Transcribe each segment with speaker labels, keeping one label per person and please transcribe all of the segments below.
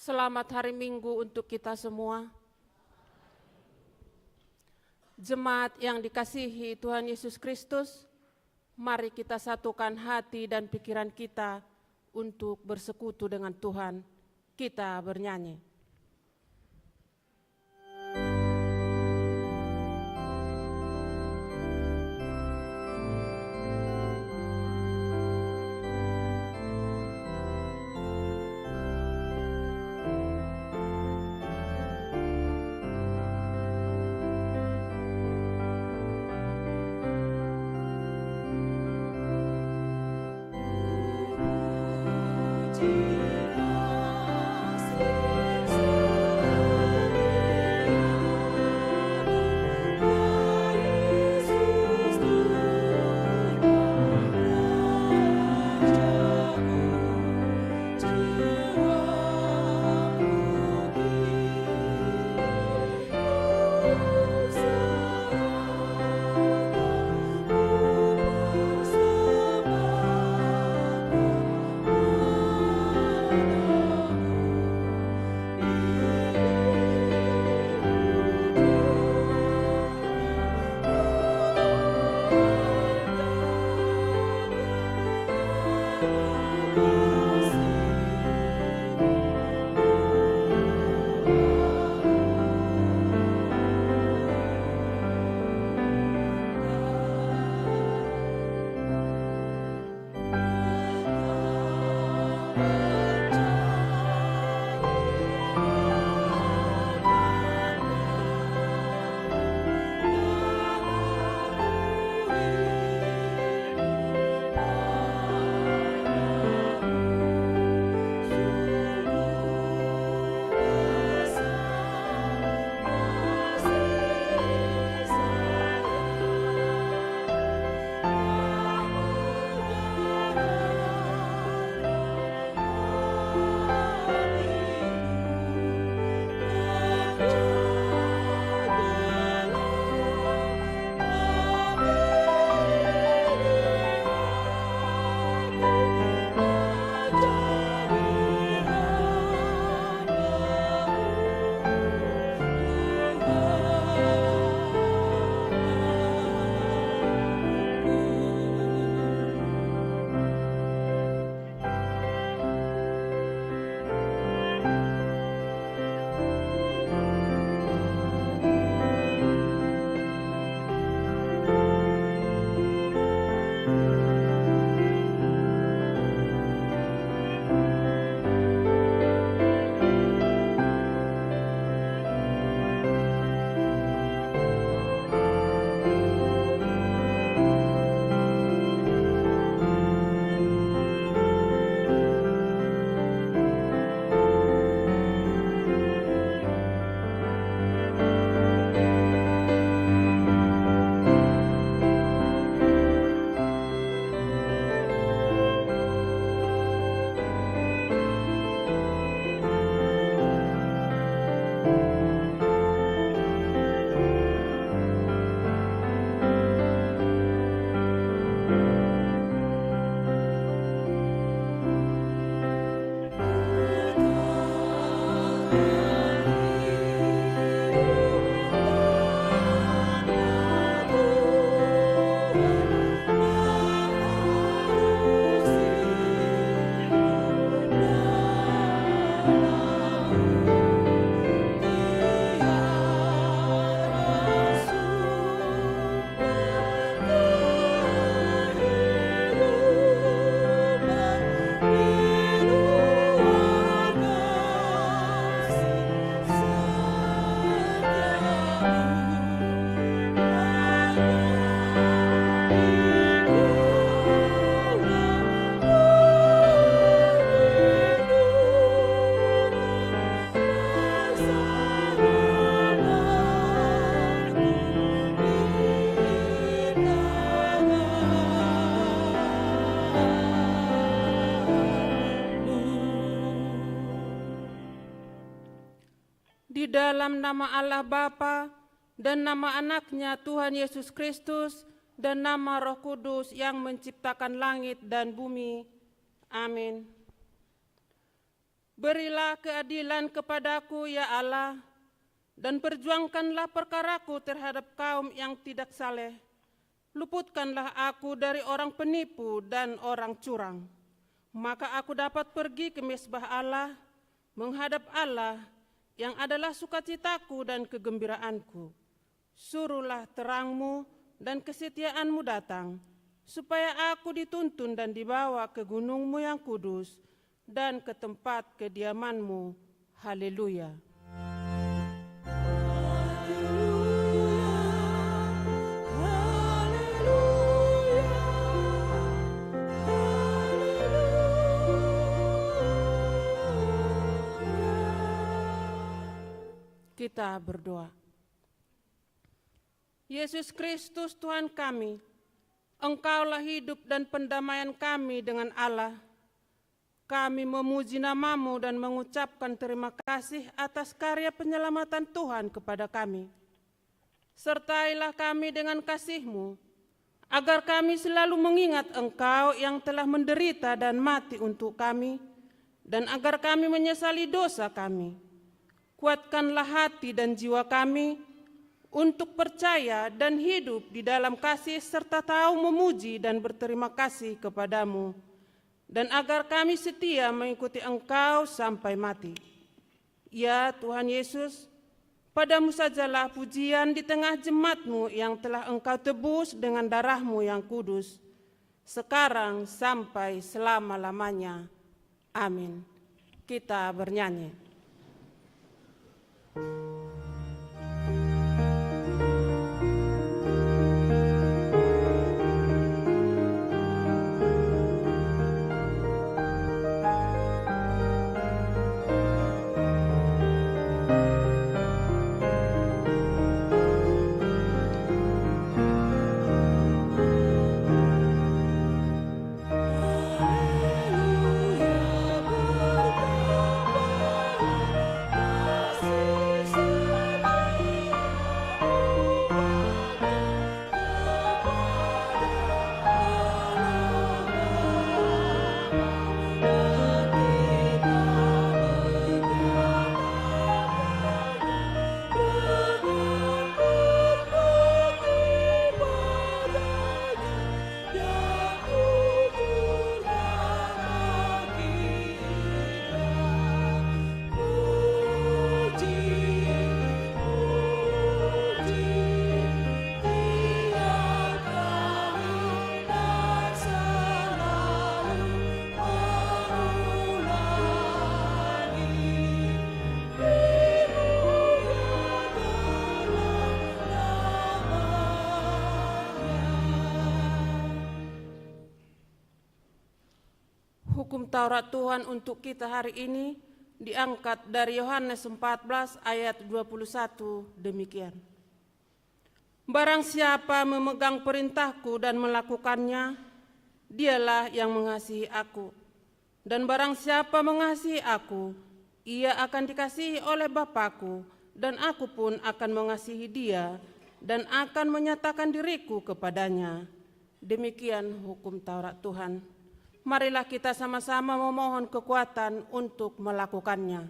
Speaker 1: Selamat hari Minggu untuk kita semua. Jemaat yang dikasihi Tuhan Yesus Kristus, mari kita satukan hati dan pikiran kita untuk bersekutu dengan Tuhan. Kita bernyanyi. Di dalam nama Allah Bapa dan nama Anaknya Tuhan Yesus Kristus dan nama Roh Kudus yang menciptakan langit dan bumi. Amin. Berilah keadilan kepadaku, ya Allah, dan perjuangkanlah perkaraku terhadap kaum yang tidak saleh. Luputkanlah aku dari orang penipu dan orang curang. Maka aku dapat pergi ke mezbah Allah, menghadap Allah yang adalah sukacitaku dan kegembiraanku. Suruhlah terangmu dan kesetiaanmu datang, supaya aku dituntun dan dibawa ke gunungmu yang kudus dan ke tempat kediamanmu. Haleluya. Kita berdoa. Yesus Kristus Tuhan kami, Engkaulah hidup dan pendamaian kami dengan Allah. Kami memuji nama-Mu dan mengucapkan terima kasih atas karya penyelamatan Tuhan kepada kami. Sertailah kami dengan kasih-Mu, agar kami selalu mengingat Engkau yang telah menderita dan mati untuk kami, dan agar kami menyesali dosa kami. Kuatkanlah hati dan jiwa kami untuk percaya dan hidup di dalam kasih serta tahu memuji dan berterima kasih kepadamu, dan agar kami setia mengikuti Engkau sampai mati. Ya Tuhan Yesus, Padamu sajalah pujian di tengah jemaat-Mu yang telah Engkau tebus dengan darah-Mu yang kudus, sekarang sampai selama-lamanya. Amin. Kita bernyanyi. Hukum Taurat Tuhan untuk kita hari ini diangkat dari Yohanes 14 ayat 21 demikian. Barang siapa memegang perintahku dan melakukannya, dialah yang mengasihi aku. Dan barang siapa mengasihi aku, ia akan dikasihi oleh Bapa-Ku, dan aku pun akan mengasihi dia, dan akan menyatakan diriku kepadanya. Demikian hukum Taurat Tuhan. Marilah kita sama-sama memohon kekuatan untuk melakukannya.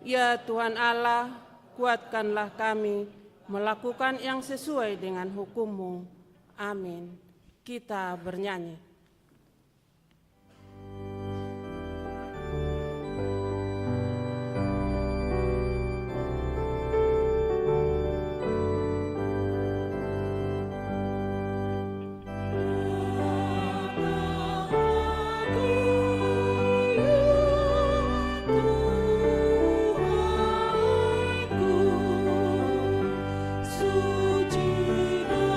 Speaker 1: Ya Tuhan Allah, kuatkanlah kami melakukan yang sesuai dengan hukum-Mu. Amin. Kita bernyanyi.
Speaker 2: Suci dan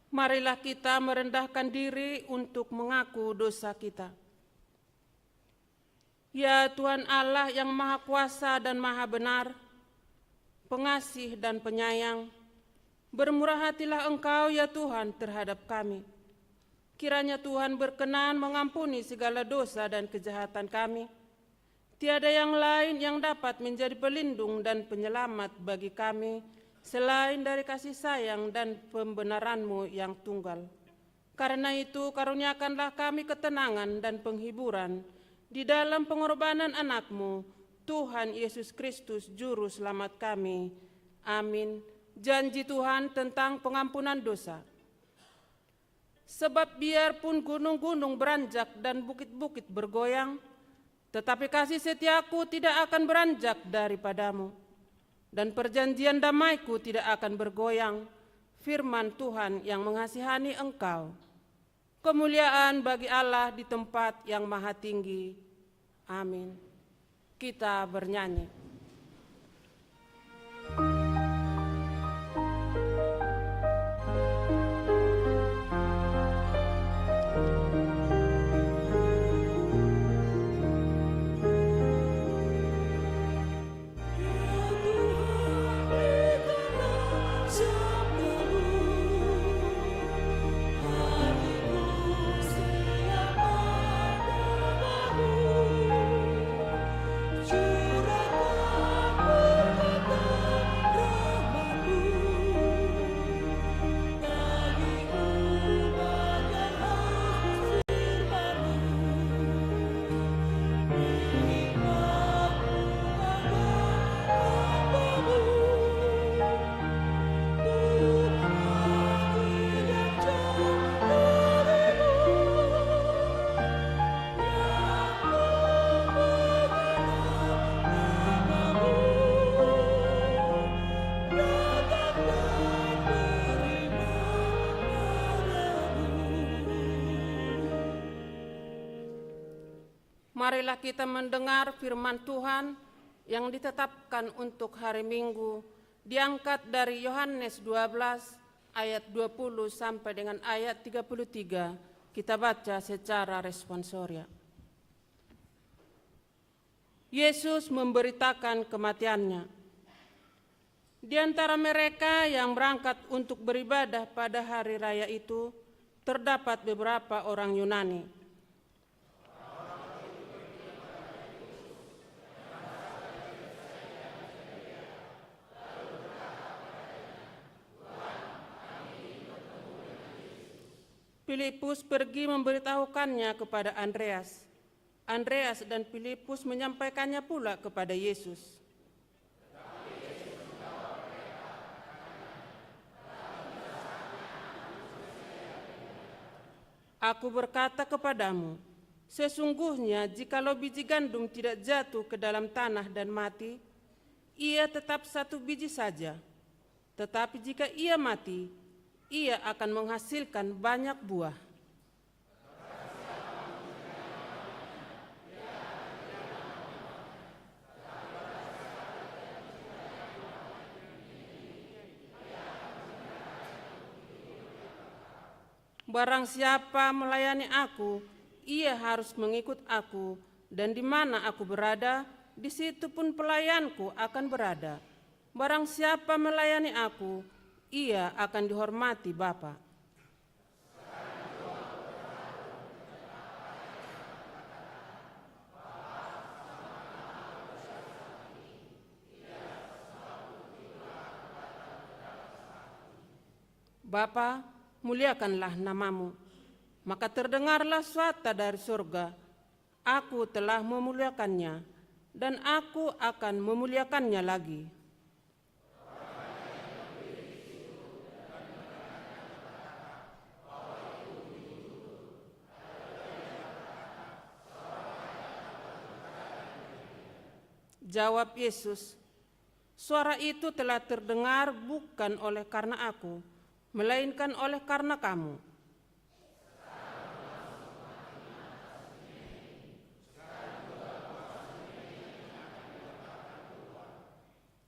Speaker 1: Marilah kita merendahkan diri untuk mengaku dosa kita. Ya Tuhan Allah yang Maha Kuasa dan Maha Benar, pengasih dan penyayang, bermurah hatilah Engkau ya Tuhan terhadap kami. Kiranya Tuhan berkenan mengampuni segala dosa dan kejahatan kami. Tiada yang lain yang dapat menjadi pelindung dan penyelamat bagi kami selain dari kasih sayang dan pembenaran-Mu yang tunggal. Karena itu karuniakanlah kami ketenangan dan penghiburan di dalam pengorbanan anak-Mu, Tuhan Yesus Kristus Juru Selamat kami. Amin. Janji Tuhan tentang pengampunan dosa. Sebab biarpun gunung-gunung beranjak dan bukit-bukit bergoyang, tetapi kasih setiaku tidak akan beranjak daripadamu, dan perjanjian damaiku tidak akan bergoyang, firman Tuhan yang mengasihani engkau. Kemuliaan bagi Allah di tempat yang maha tinggi. Amin. Kita bernyanyi. Marilah kita mendengar firman Tuhan yang ditetapkan untuk hari Minggu, diangkat dari Yohanes 12 ayat 20 sampai dengan ayat 33. Kita baca secara responsoria. Yesus memberitakan kematiannya. Di antara mereka yang berangkat untuk beribadah pada hari raya itu, terdapat beberapa orang Yunani. Filipus pergi memberitahukannya kepada Andreas. Andreas dan Filipus menyampaikannya pula kepada Yesus. Aku berkata kepadamu, sesungguhnya jikalau biji gandum tidak jatuh ke dalam tanah dan mati, ia tetap satu biji saja. Tetapi jika ia mati, ia akan menghasilkan banyak buah. Barang siapa melayani aku, ia harus mengikut aku, dan di mana aku berada, di situ pun pelayanku akan berada. Barang siapa melayani aku, ia akan dihormati Bapa. Bapa, muliakanlah namamu. Maka terdengarlah suara dari surga, aku telah memuliakannya, dan aku akan memuliakannya lagi. Jawab Yesus, suara itu telah terdengar bukan oleh karena aku, melainkan oleh karena kamu.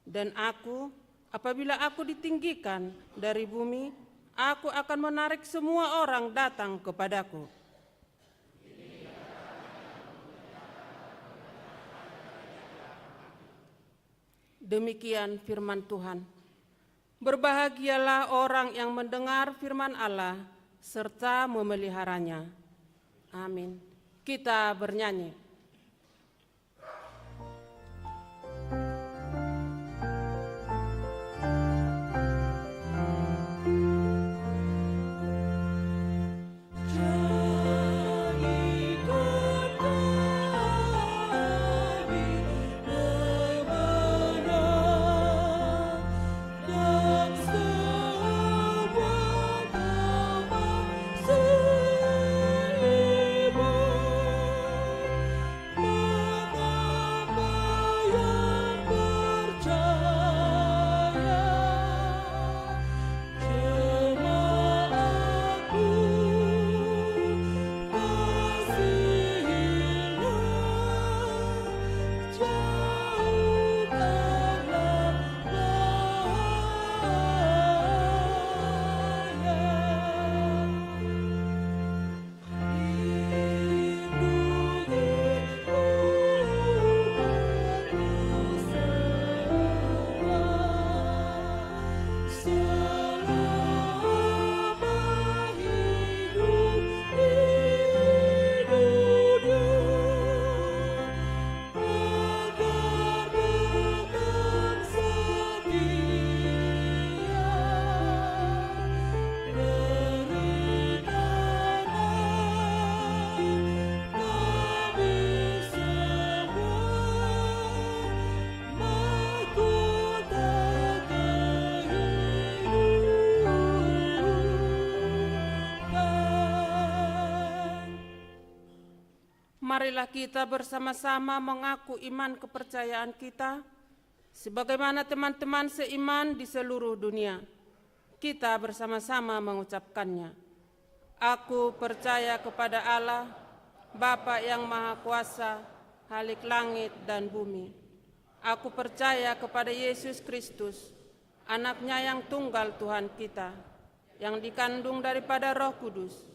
Speaker 1: Dan aku, apabila aku ditinggikan dari bumi, Aku akan menarik semua orang datang kepadaku. Demikian firman Tuhan. Berbahagialah orang yang mendengar firman Allah serta memeliharanya. Amin. Kita bernyanyi. Marilah kita bersama-sama mengaku iman kepercayaan kita, sebagaimana teman-teman seiman di seluruh dunia. Kita bersama-sama mengucapkannya. Aku percaya kepada Allah, Bapa yang Maha Kuasa, Khalik langit dan bumi. Aku percaya kepada Yesus Kristus, Anak-Nya yang tunggal Tuhan kita, yang dikandung daripada Roh Kudus,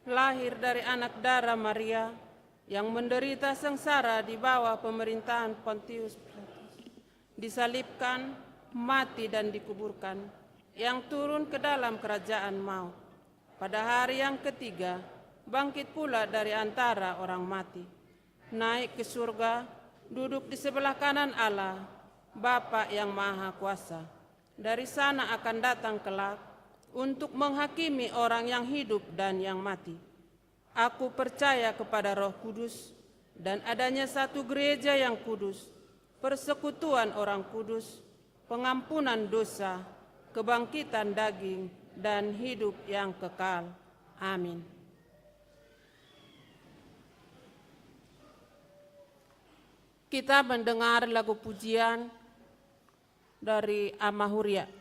Speaker 1: lahir dari anak darah Maria, yang menderita sengsara di bawah pemerintahan Pontius Pilatus, disalibkan, mati dan dikuburkan, yang turun ke dalam kerajaan maut. Pada hari yang ketiga, bangkit pula dari antara orang mati, naik ke surga, duduk di sebelah kanan Allah, Bapa yang Maha Kuasa. Dari sana akan datang kelak untuk menghakimi orang yang hidup dan yang mati. Aku percaya kepada Roh Kudus dan adanya satu gereja yang kudus, persekutuan orang kudus, pengampunan dosa, kebangkitan daging, dan hidup yang kekal. Amin. Kita mendengar lagu pujian dari Amahuria.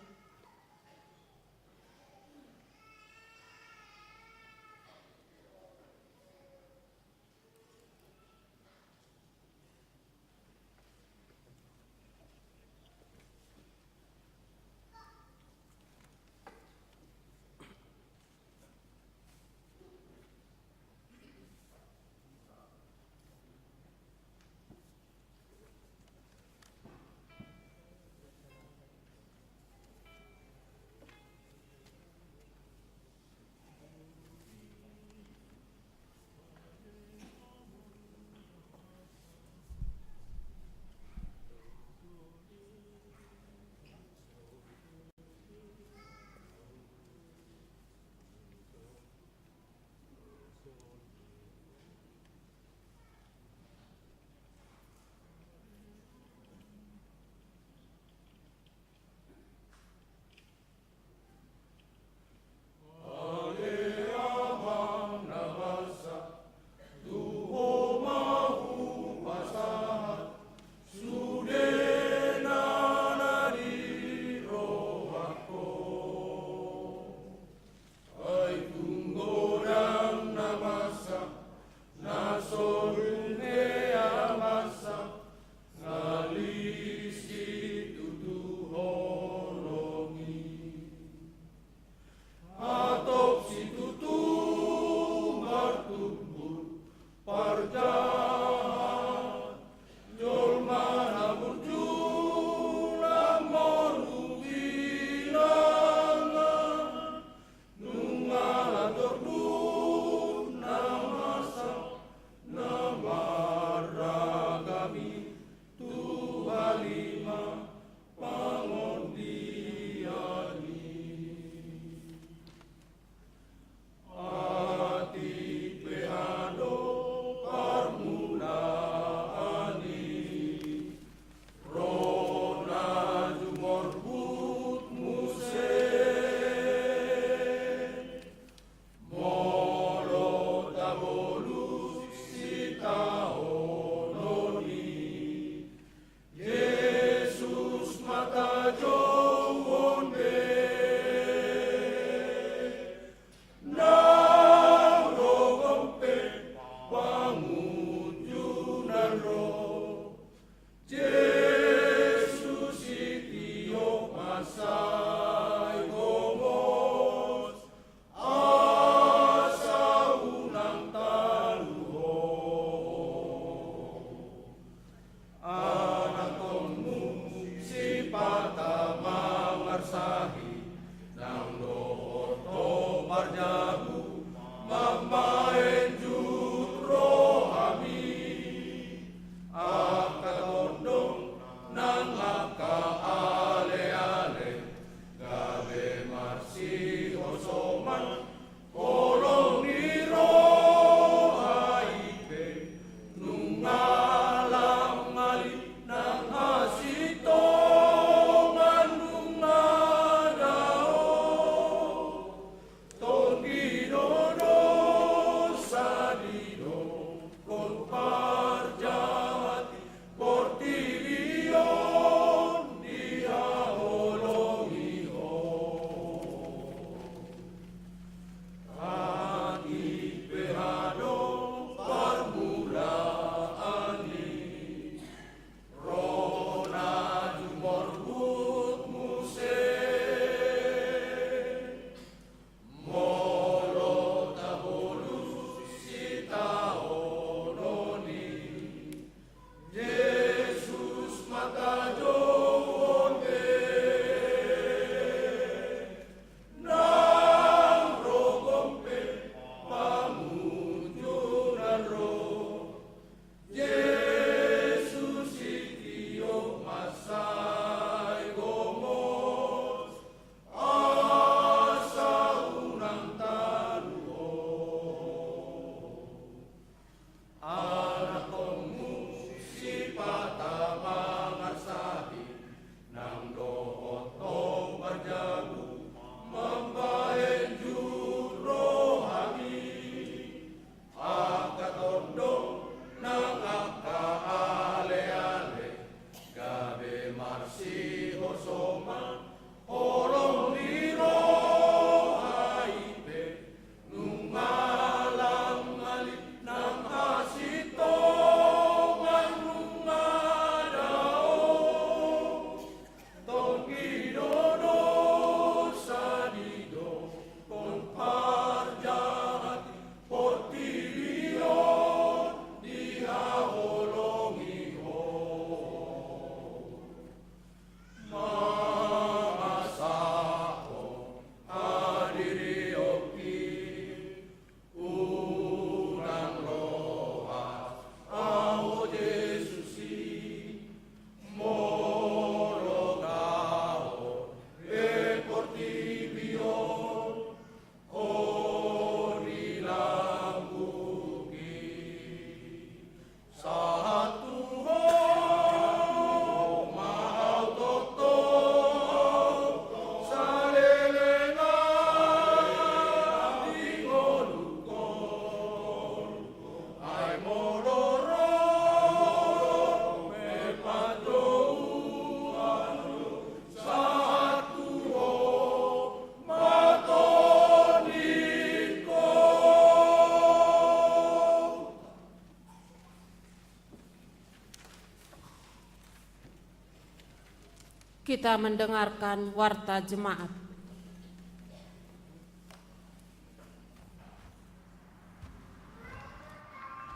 Speaker 1: Kita mendengarkan warta jemaat.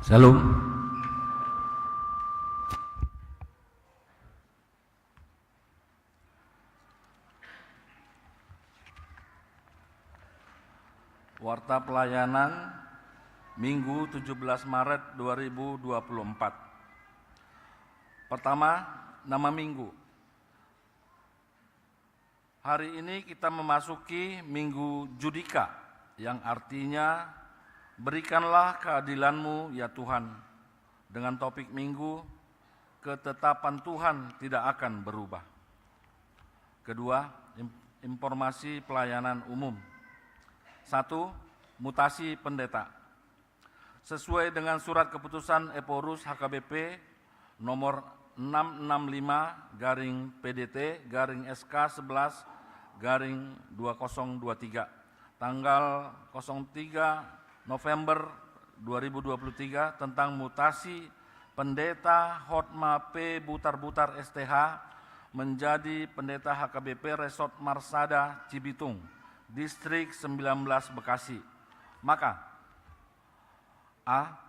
Speaker 2: Salam. Warta pelayanan Minggu 17 Maret 2024. Pertama, nama minggu. Hari ini kita memasuki Minggu Judika, yang artinya berikanlah keadilan-Mu ya Tuhan. Dengan topik minggu, ketetapan Tuhan tidak akan berubah. Kedua, informasi pelayanan umum. 1. Mutasi pendeta. Sesuai dengan surat keputusan Eporus HKBP nomor 665-PDT-SK11-2023 tanggal 03 November 2023 tentang mutasi pendeta Hotma P. Butar-Butar STH menjadi pendeta HKBP Resort Marsada Cibitung, Distrik 19 Bekasi. Maka A.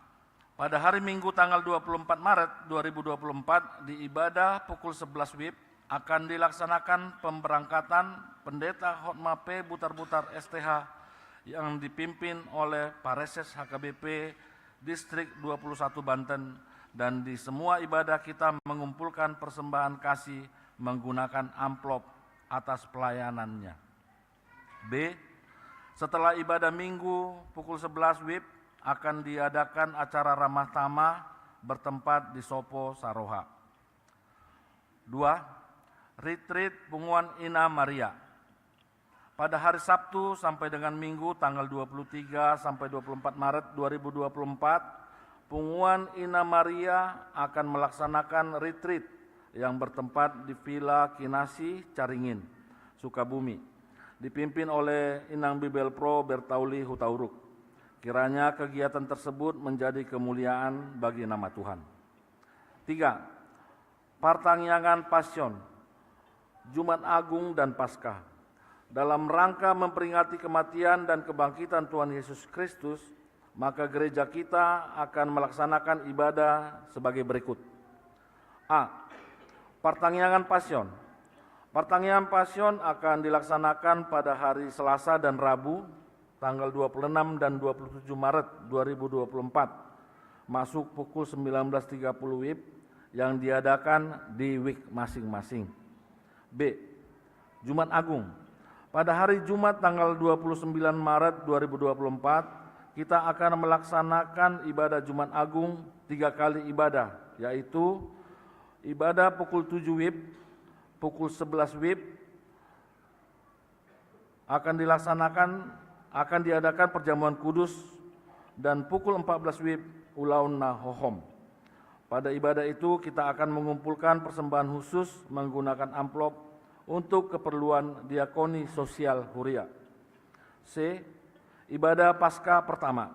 Speaker 2: Pada hari Minggu tanggal 24 Maret 2024 di ibadah pukul 11 WIB akan dilaksanakan pemberangkatan pendeta Hotma P. Butar-Butar STH yang dipimpin oleh Pareses HKBP Distrik 21 Banten, dan di semua ibadah kita mengumpulkan persembahan kasih menggunakan amplop atas pelayanannya. B. Setelah ibadah minggu pukul 11 WIB akan diadakan acara ramah tamah bertempat di Sopo Saroha. 2. Retreat Punguan Ina Maria. Pada hari Sabtu sampai dengan Minggu tanggal 23 sampai 24 Maret 2024, Punguan Ina Maria akan melaksanakan retreat yang bertempat di Villa Kinasi, Caringin, Sukabumi, dipimpin oleh Inang Bibel Pro Bertauli Hutauruk. Kiranya kegiatan tersebut menjadi kemuliaan bagi nama Tuhan. 3. Partangyangan Pasion, Jumat Agung dan Paskah. Dalam rangka memperingati kematian dan kebangkitan Tuhan Yesus Kristus, maka gereja kita akan melaksanakan ibadah sebagai berikut. A. Partangyangan Pasion. Partangyangan Pasion akan dilaksanakan pada hari Selasa dan Rabu, tanggal 26 dan 27 Maret 2024, masuk pukul 19.30 WIB yang diadakan di WIK masing-masing. B. Jumat Agung. Pada hari Jumat tanggal 29 Maret 2024, kita akan melaksanakan ibadah Jumat Agung 3 kali ibadah, yaitu ibadah pukul 7 WIB, pukul 11 WIB, akan diadakan perjamuan kudus, dan pukul 14 WIB Ulaun Nahohom. Pada ibadah itu kita akan mengumpulkan persembahan khusus menggunakan amplop untuk keperluan diakoni sosial Huria. C. Ibadah Paskah pertama.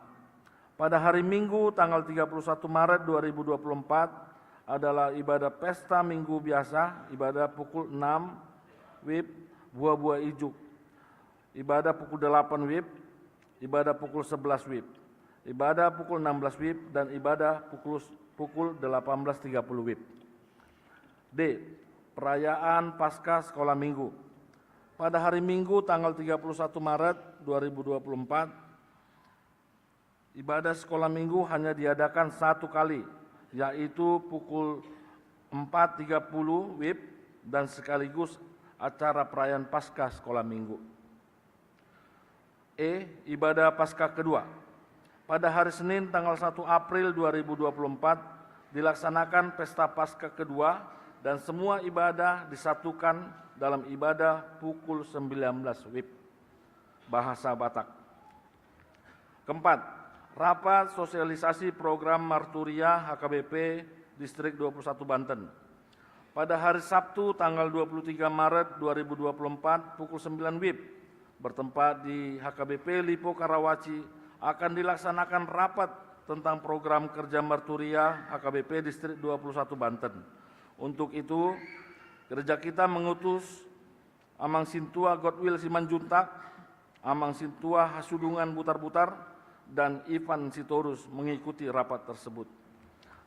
Speaker 2: Pada hari Minggu tanggal 31 Maret 2024 adalah ibadah pesta Minggu biasa, ibadah pukul 6 WIB buah-buah ijuk, ibadah pukul 8 WIB, ibadah pukul 11 WIB, ibadah pukul 16 WIB, dan ibadah pukul 18.30 WIB. D. Perayaan Paskah Sekolah Minggu. Pada hari Minggu tanggal 31 Maret 2024, ibadah sekolah minggu hanya diadakan 1 kali, yaitu pukul 4.30 WIB dan sekaligus acara perayaan Paskah Sekolah Minggu. E. Ibadah Paskah kedua. Pada hari Senin tanggal 1 April 2024 dilaksanakan pesta Paskah kedua, dan semua ibadah disatukan dalam ibadah pukul 19 WIB, bahasa Batak. Keempat, rapat sosialisasi program Marturia HKBP Distrik 21 Banten. Pada hari Sabtu tanggal 23 Maret 2024 pukul 9 WIB, bertempat di HKBP Lipo Karawaci, akan dilaksanakan rapat tentang program kerja Marturia HKBP Distrik 21 Banten. Untuk itu, gereja kita mengutus Amang Sintua Godwill Simanjuntak, Amang Sintua Hasudungan Butar-Butar, dan Ivan Sitorus mengikuti rapat tersebut.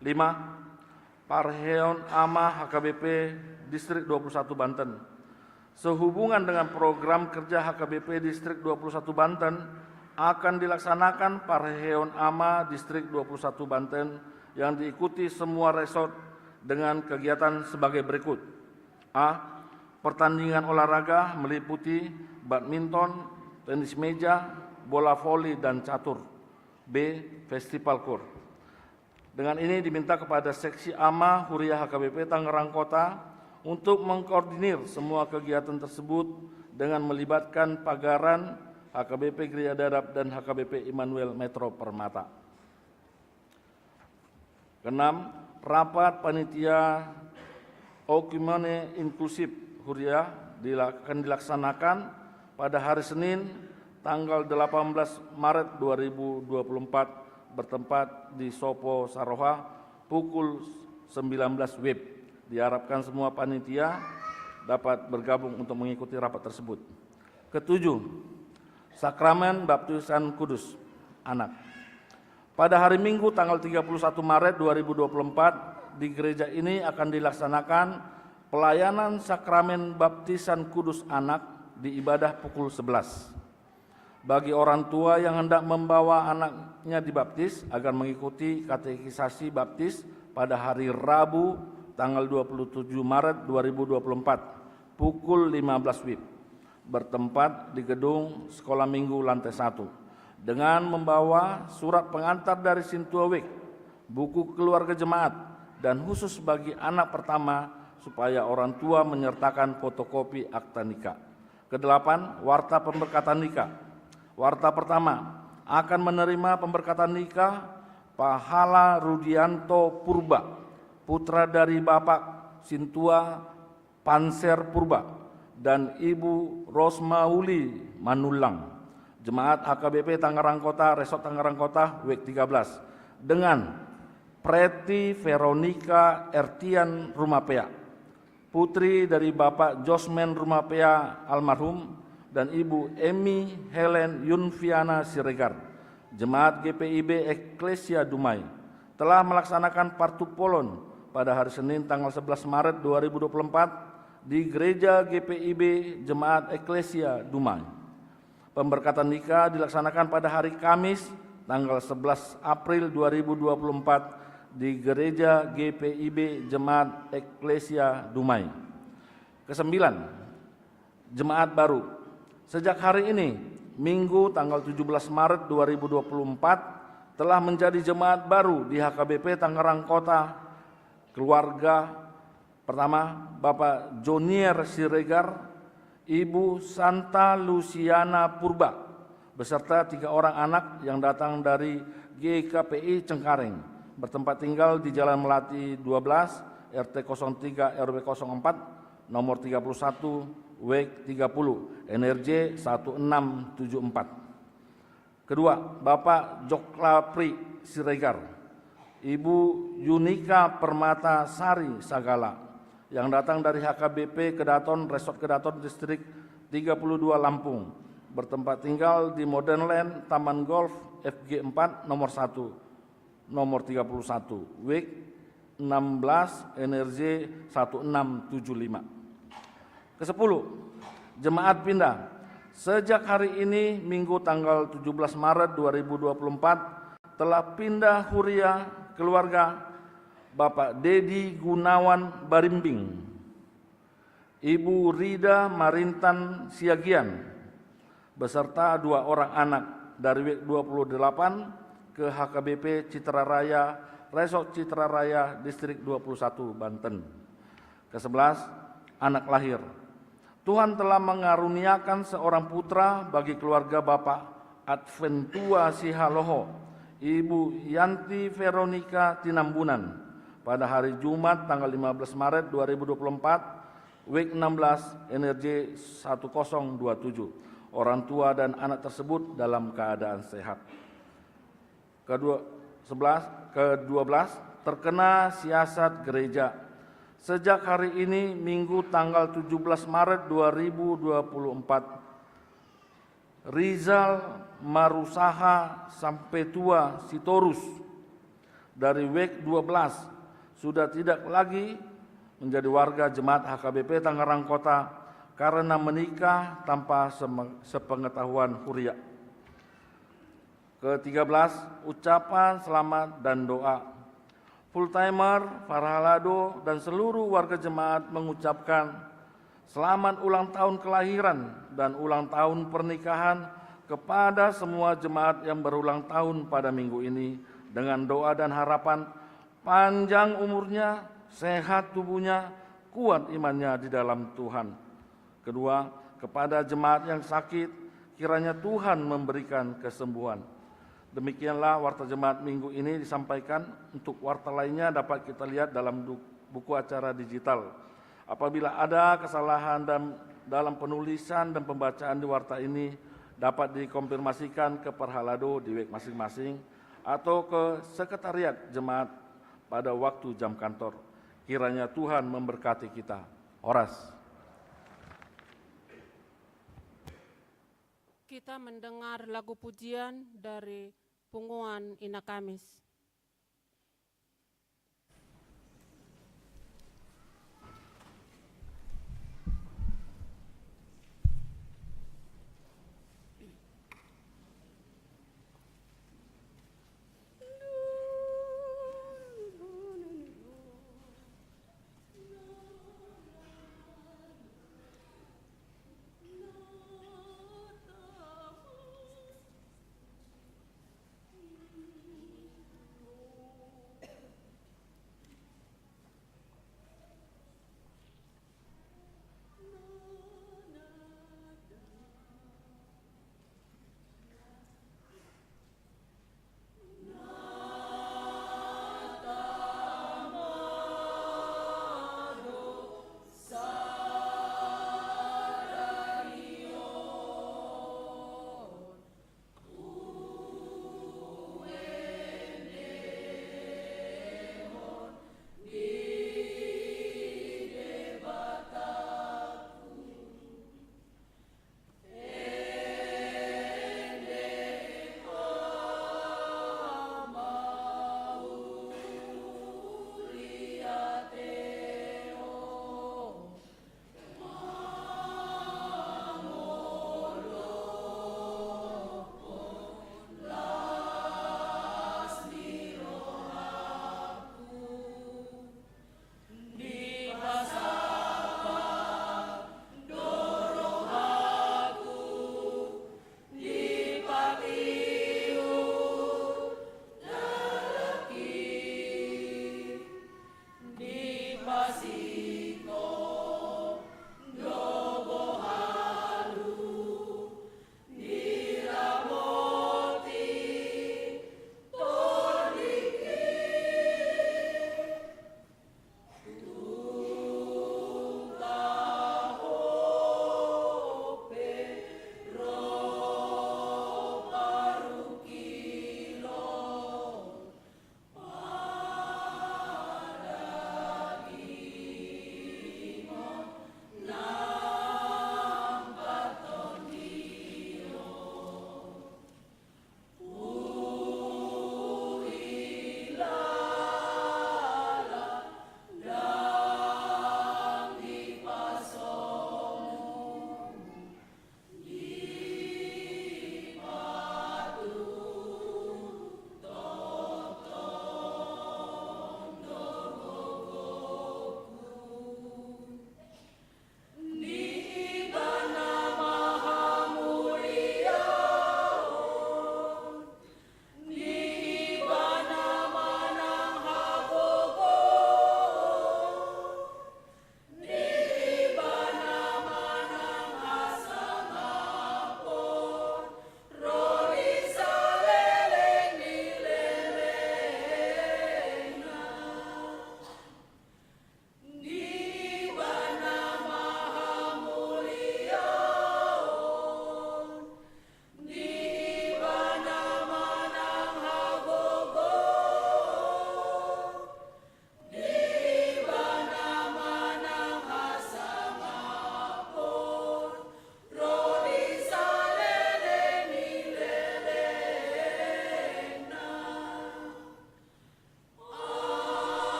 Speaker 2: 5. Parheon Ama HKBP Distrik 21 Banten. Sehubungan dengan program kerja HKBP Distrik 21 Banten, akan dilaksanakan Parheon Ama Distrik 21 Banten yang diikuti semua resort dengan kegiatan sebagai berikut. A. Pertandingan olahraga meliputi badminton, tenis meja, bola voli, dan catur. B. Festival kur. Dengan ini diminta kepada Seksi AMA Huria HKBP Tangerang Kota untuk mengkoordinir semua kegiatan tersebut dengan melibatkan Pagaran, HKBP Gereja Dadap, dan HKBP Immanuel Metro Permata. Keenam, rapat panitia Okumene Inklusif Huria akan dilaksanakan pada hari Senin tanggal 18 Maret 2024 bertempat di Sopo Saroha pukul 19 WIB. Diharapkan semua panitia dapat bergabung untuk mengikuti rapat tersebut. Ketujuh, Sakramen Baptisan Kudus Anak. Pada hari Minggu tanggal 31 Maret 2024 di gereja ini akan dilaksanakan pelayanan Sakramen Baptisan Kudus Anak di ibadah pukul 11. Bagi orang tua yang hendak membawa anaknya dibaptis agar mengikuti katekisasi baptis pada hari Rabu tanggal 27 Maret 2024 pukul 15 WIB bertempat di gedung Sekolah Minggu lantai 1 dengan membawa surat pengantar dari Sintua Wik, buku keluarga jemaat, dan khusus bagi anak pertama supaya orang tua menyertakan fotokopi akta nikah. Kedelapan, warta pemberkatan nikah. Warta pertama, akan menerima pemberkatan nikah Pahala Rudianto Purba, putra dari Bapak Sintua Panser Purba dan Ibu Rosmauli Manulang, Jemaat HKBP Tangerang Kota, Resort Tangerang Kota, WIK 13, dengan Preti Veronica Ertian Rumapea, putri dari Bapak Josmen Rumapea almarhum dan Ibu Emi Helen Yunfiana Siregar, Jemaat GPIB Eklesia Dumai, telah melaksanakan partupolon pada hari Senin tanggal 11 Maret 2024 di Gereja GPIB Jemaat Eklesia Dumai. Pemberkatan nikah dilaksanakan pada hari Kamis tanggal 11 April 2024 di Gereja GPIB Jemaat Eklesia Dumai. Kesembilan, jemaat baru. Sejak hari ini, Minggu tanggal 17 Maret 2024, telah menjadi jemaat baru di HKBP Tangerang Kota. Keluarga pertama, Bapak Jonier Siregar, Ibu Santa Luciana Purba, beserta 3 orang anak yang datang dari GKPI Cengkareng, bertempat tinggal di Jalan Melati 12, RT 03 RW 04, nomor 31, WIK 30, NRJ 1674. Kedua, Bapak Joklapri Siregar, Ibu Yunika Permata Sari Sagala, yang datang dari HKBP Kedaton, Resort Kedaton Distrik 32 Lampung, bertempat tinggal di Modern Land Taman Golf FG 4 nomor 1, nomor 31, WIK 16, NRJ 1675. Ke-10, jemaat pindah. Sejak hari ini, Minggu tanggal 17 Maret 2024, telah pindah huria keluarga Bapak Dedi Gunawan Barimbing, Ibu Rida Marintan Siagian, beserta 2 orang anak dari WIK 28 ke HKBP Citra Raya, Resort Citra Raya, Distrik 21, Banten. Ke-11, anak lahir. Tuhan telah mengaruniakan seorang putra bagi keluarga Bapak Adventua Sihaloho, Ibu Yanti Veronica Tinambunan, pada hari Jumat tanggal 15 Maret 2024, WIK 16, NRJ 1027. Orang tua dan anak tersebut dalam keadaan sehat. Ke-12, terkena siasat gereja. Sejak hari ini, Minggu tanggal 17 Maret 2024, Rizal Marusaha Sampetua Sitorus dari WIK 12 sudah tidak lagi menjadi warga jemaat HKBP Tangerang Kota karena menikah tanpa sepengetahuan huria. Ke-13, ucapan selamat dan doa. Full-timer, Farhalado, dan seluruh warga jemaat mengucapkan selamat ulang tahun kelahiran dan ulang tahun pernikahan kepada semua jemaat yang berulang tahun pada minggu ini dengan doa dan harapan panjang umurnya, sehat tubuhnya, kuat imannya di dalam Tuhan. Kedua, kepada jemaat yang sakit, kiranya Tuhan memberikan kesembuhan. Demikianlah warta jemaat minggu ini disampaikan. Untuk warta lainnya dapat kita lihat dalam buku acara digital. Apabila ada kesalahan dalam penulisan dan pembacaan di warta ini, dapat dikonfirmasikan ke Perhalado di WIK masing-masing atau ke sekretariat jemaat pada waktu jam kantor. Kiranya Tuhan memberkati kita. Horas.
Speaker 1: Kita mendengar lagu pujian dari Punguan Ina Kamis.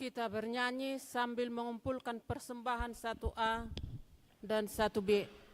Speaker 1: Kita bernyanyi sambil mengumpulkan persembahan 1A dan 1B.
Speaker 3: Dalam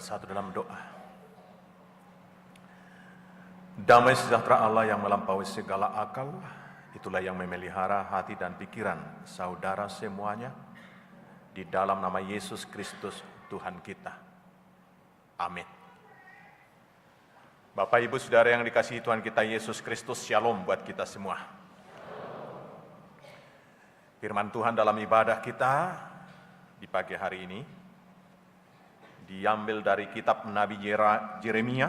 Speaker 3: bersatu dalam doa. Damai sejahtera Allah yang melampaui segala akal, itulah yang memelihara hati dan pikiran saudara semuanya di dalam nama Yesus Kristus Tuhan kita. Amin. Bapak, Ibu, Saudara yang dikasihi Tuhan kita Yesus Kristus, Shalom buat kita semua. Firman Tuhan dalam ibadah kita di pagi hari ini diambil dari kitab Nabi Yeremia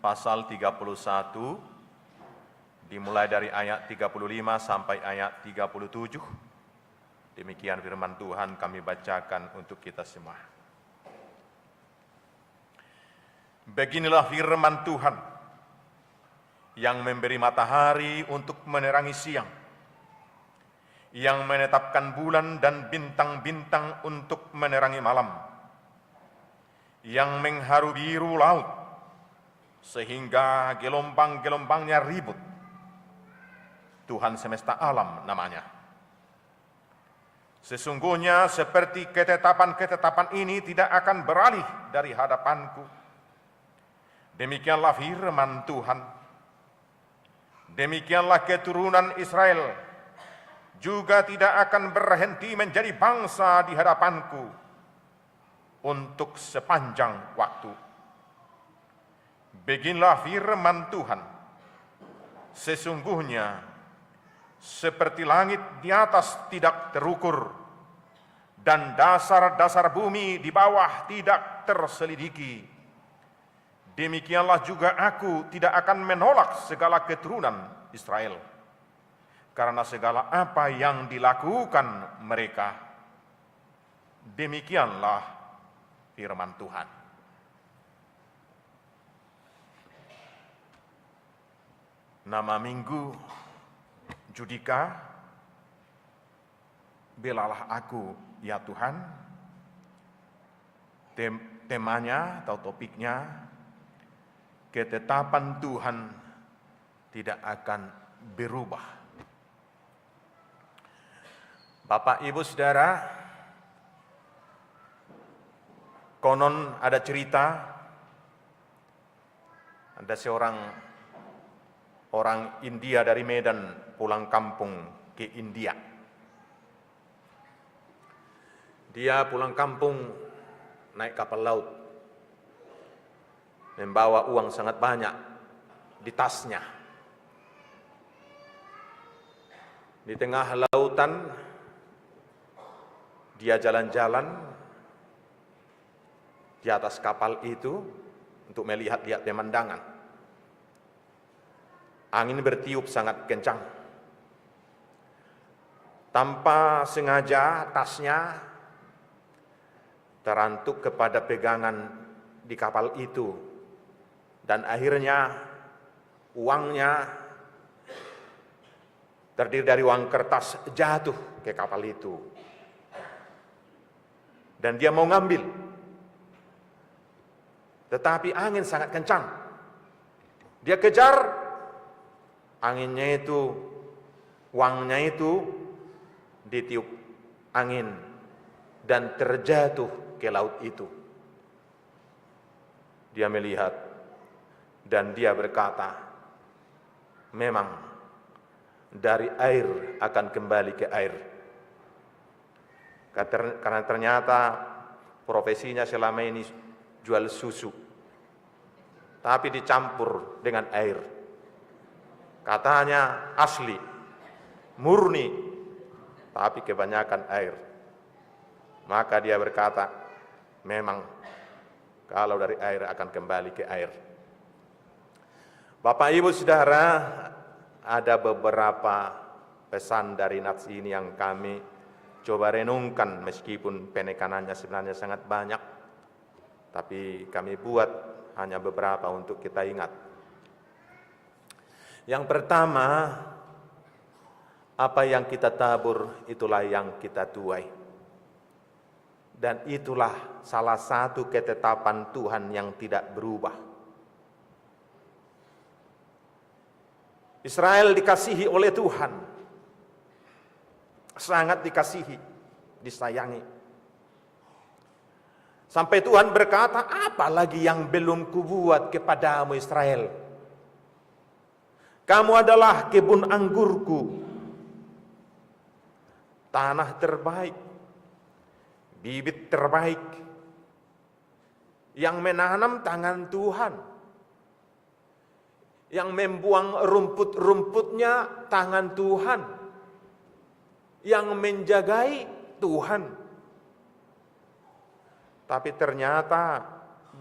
Speaker 3: pasal 31 dimulai dari ayat 35 sampai ayat 37. Demikian firman Tuhan kami bacakan untuk kita semua. Beginilah firman Tuhan yang memberi matahari untuk menerangi siang, yang menetapkan bulan dan bintang-bintang untuk menerangi malam, yang mengharu biru laut sehingga gelombang-gelombangnya ribut. Tuhan semesta alam namanya. Sesungguhnya seperti ketetapan-ketetapan ini tidak akan beralih dari hadapanku. Demikianlah firman Tuhan. Demikianlah keturunan Israel juga tidak akan berhenti menjadi bangsa di hadapanku untuk sepanjang waktu. Beginilah firman Tuhan. Sesungguhnya seperti langit di atas tidak terukur dan dasar-dasar bumi di bawah tidak terselidiki, demikianlah juga aku tidak akan menolak segala keturunan Israel, karena segala apa yang dilakukan mereka. Demikianlah firman Tuhan. Nama minggu Judika, belalah aku ya Tuhan. Temanya atau topiknya, ketetapan Tuhan tidak akan berubah. Bapak, Ibu, Saudara, konon ada cerita, ada seorang orang India dari Medan pulang kampung ke India. Dia pulang kampung naik kapal laut, membawa uang sangat banyak di tasnya. Di tengah lautan, dia jalan-jalan di atas kapal itu untuk melihat-lihat pemandangan. Angin bertiup sangat kencang. Tanpa sengaja tasnya terantuk kepada pegangan di kapal itu, dan akhirnya uangnya terdiri dari uang kertas jatuh ke kapal itu. Dan dia mau ngambil, tetapi angin sangat kencang. Dia kejar, anginnya itu, uangnya itu ditiup angin dan terjatuh ke laut itu. Dia melihat dan dia berkata, memang dari air akan kembali ke air. Karena ternyata profesinya selama ini jual susu, tapi dicampur dengan air. Katanya asli, murni, tapi kebanyakan air. Maka dia berkata, memang kalau dari air akan kembali ke air. Bapak, Ibu, Saudara, ada beberapa pesan dari nats ini yang kami coba renungkan, meskipun penekanannya sebenarnya sangat banyak, tapi kami buat hanya beberapa untuk kita ingat. Yang pertama, apa yang kita tabur, itulah yang kita tuai. Dan itulah salah satu ketetapan Tuhan yang tidak berubah. Israel dikasihi oleh Tuhan, sangat dikasihi, disayangi.
Speaker 4: Sampai Tuhan berkata, apa lagi yang belum kubuat kepadamu Israel? Kamu adalah kebun anggurku, tanah terbaik, bibit terbaik, yang menanam tangan Tuhan, yang membuang rumput-rumputnya tangan Tuhan, yang menjagai Tuhan. Tapi ternyata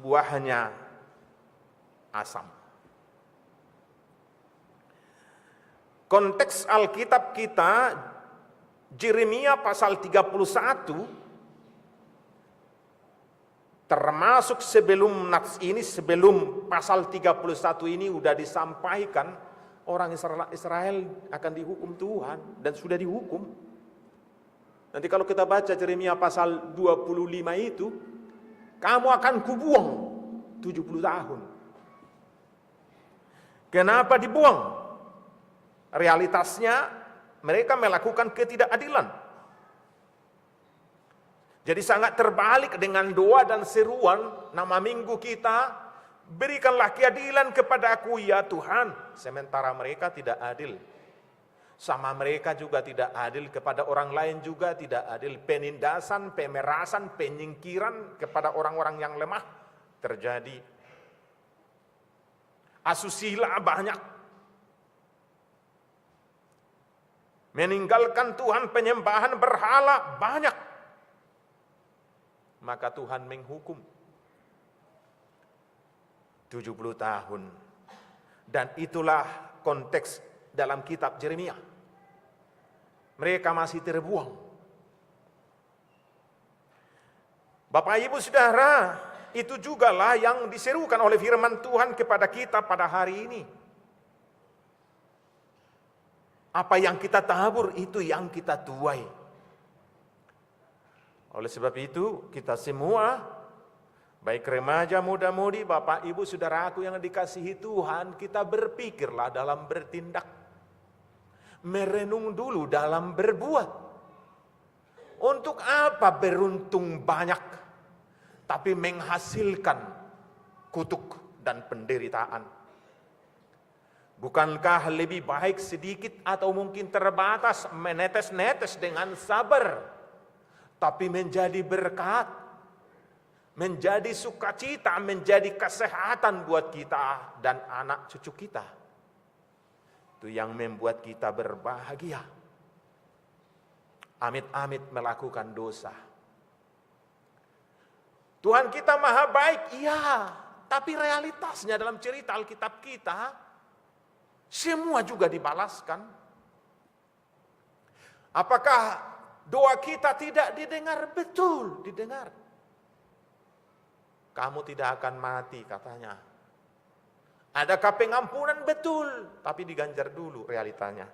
Speaker 4: buahnya asam. Konteks Alkitab kita, Yeremia pasal 31, termasuk sebelum nats ini, sebelum pasal 31 ini sudah disampaikan, orang Israel akan dihukum Tuhan, dan sudah dihukum. Nanti kalau kita baca Yeremia pasal 25 itu, kamu akan kubuang 70 tahun. Kenapa dibuang? Realitasnya mereka melakukan ketidakadilan. Jadi sangat terbalik dengan doa dan seruan nama minggu kita, berikanlah keadilan kepadaku ya Tuhan. Sementara mereka tidak adil. Sama mereka juga tidak adil, kepada orang lain juga tidak adil. Penindasan, pemerasan, penyingkiran kepada orang-orang yang lemah terjadi. Asusila banyak. Meninggalkan Tuhan, penyembahan berhala banyak. Maka Tuhan menghukum 70 tahun. Dan itulah konteks dalam kitab Yeremia. Mereka masih terbuang. Bapak Ibu Saudara, itu jugalah yang diserukan oleh firman Tuhan kepada kita pada hari ini. Apa yang kita tabur, itu yang kita tuai. Oleh sebab itu, kita semua, baik remaja, muda-mudi, Bapak Ibu Saudaraku yang dikasihi Tuhan, kita berpikirlah dalam bertindak. Merenung dulu dalam berbuat. Untuk apa beruntung banyak, tapi menghasilkan kutuk dan penderitaan? Bukankah lebih baik sedikit atau mungkin terbatas, menetes-netes dengan sabar, tapi menjadi berkat, menjadi sukacita, menjadi kesehatan buat kita dan anak cucu kita? Itu yang membuat kita berbahagia. Amit-amit melakukan dosa. Tuhan kita maha baik, iya. Tapi realitasnya dalam cerita Alkitab kita, semua juga dibalaskan. Apakah doa kita tidak didengar? Betul, didengar. Kamu tidak akan mati katanya. Adakah pengampunan? Betul, tapi diganjar dulu realitanya.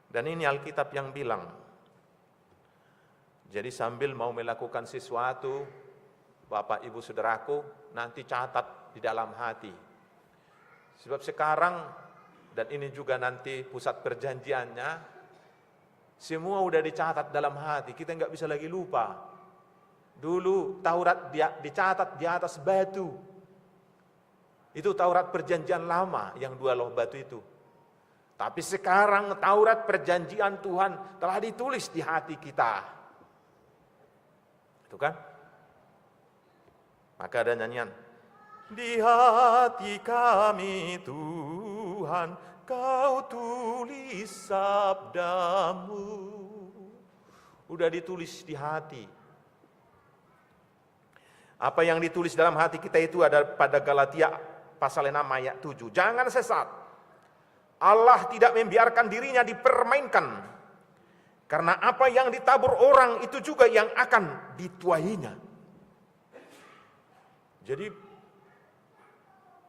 Speaker 4: Dan ini Alkitab yang bilang. Jadi sambil mau melakukan sesuatu, Bapak Ibu Saudaraku, nanti catat di dalam hati. Sebab sekarang, dan ini juga nanti pusat perjanjiannya, semua udah dicatat dalam hati, kita nggak bisa lagi lupa. Dulu Taurat dicatat di atas batu. Itu Taurat perjanjian lama yang 2 loh batu itu. Tapi sekarang Taurat perjanjian Tuhan telah ditulis di hati kita. Itu kan? Maka ada nyanyian. Di hati kami Tuhan, Kau tulis sabdamu. Udah ditulis di hati. Apa yang ditulis dalam hati kita itu ada pada Galatia pasal 6 ayat 7. Jangan sesat. Allah tidak membiarkan dirinya dipermainkan. Karena apa yang ditabur orang itu juga yang akan dituainya. Jadi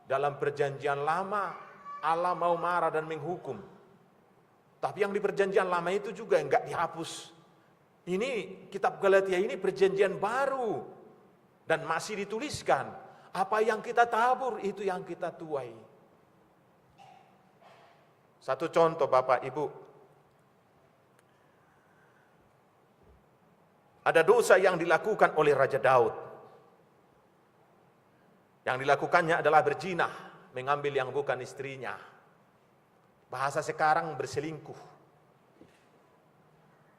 Speaker 4: dalam perjanjian lama Allah mau marah dan menghukum. Tapi yang di perjanjian lama itu juga enggak dihapus. Ini kitab Galatia ini perjanjian baru dan masih dituliskan. Apa yang kita tabur, itu yang kita tuai. Satu contoh Bapak Ibu. Ada dosa yang dilakukan oleh Raja Daud. Yang dilakukannya adalah berzina, mengambil yang bukan istrinya. Bahasa sekarang berselingkuh.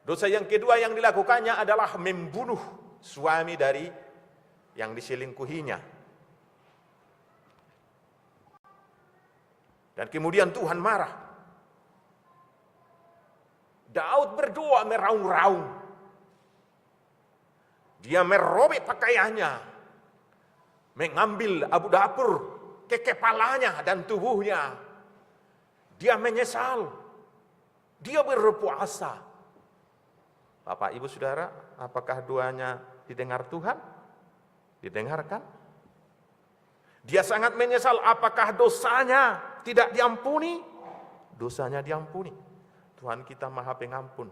Speaker 4: Dosa yang kedua yang dilakukannya adalah membunuh suami dari yang diselingkuhinya. Dan kemudian Tuhan marah. Daud berdoa meraung-raung. Dia merobek pakaiannya, mengambil abu dapur ke kepalanya dan tubuhnya. Dia menyesal. Dia berpuasa. Bapak, Ibu, Saudara, apakah doanya didengar Tuhan? Didengarkan. Dia sangat menyesal. Apakah dosanya tidak diampuni? Dosanya diampuni. Tuhan kita Maha Pengampun.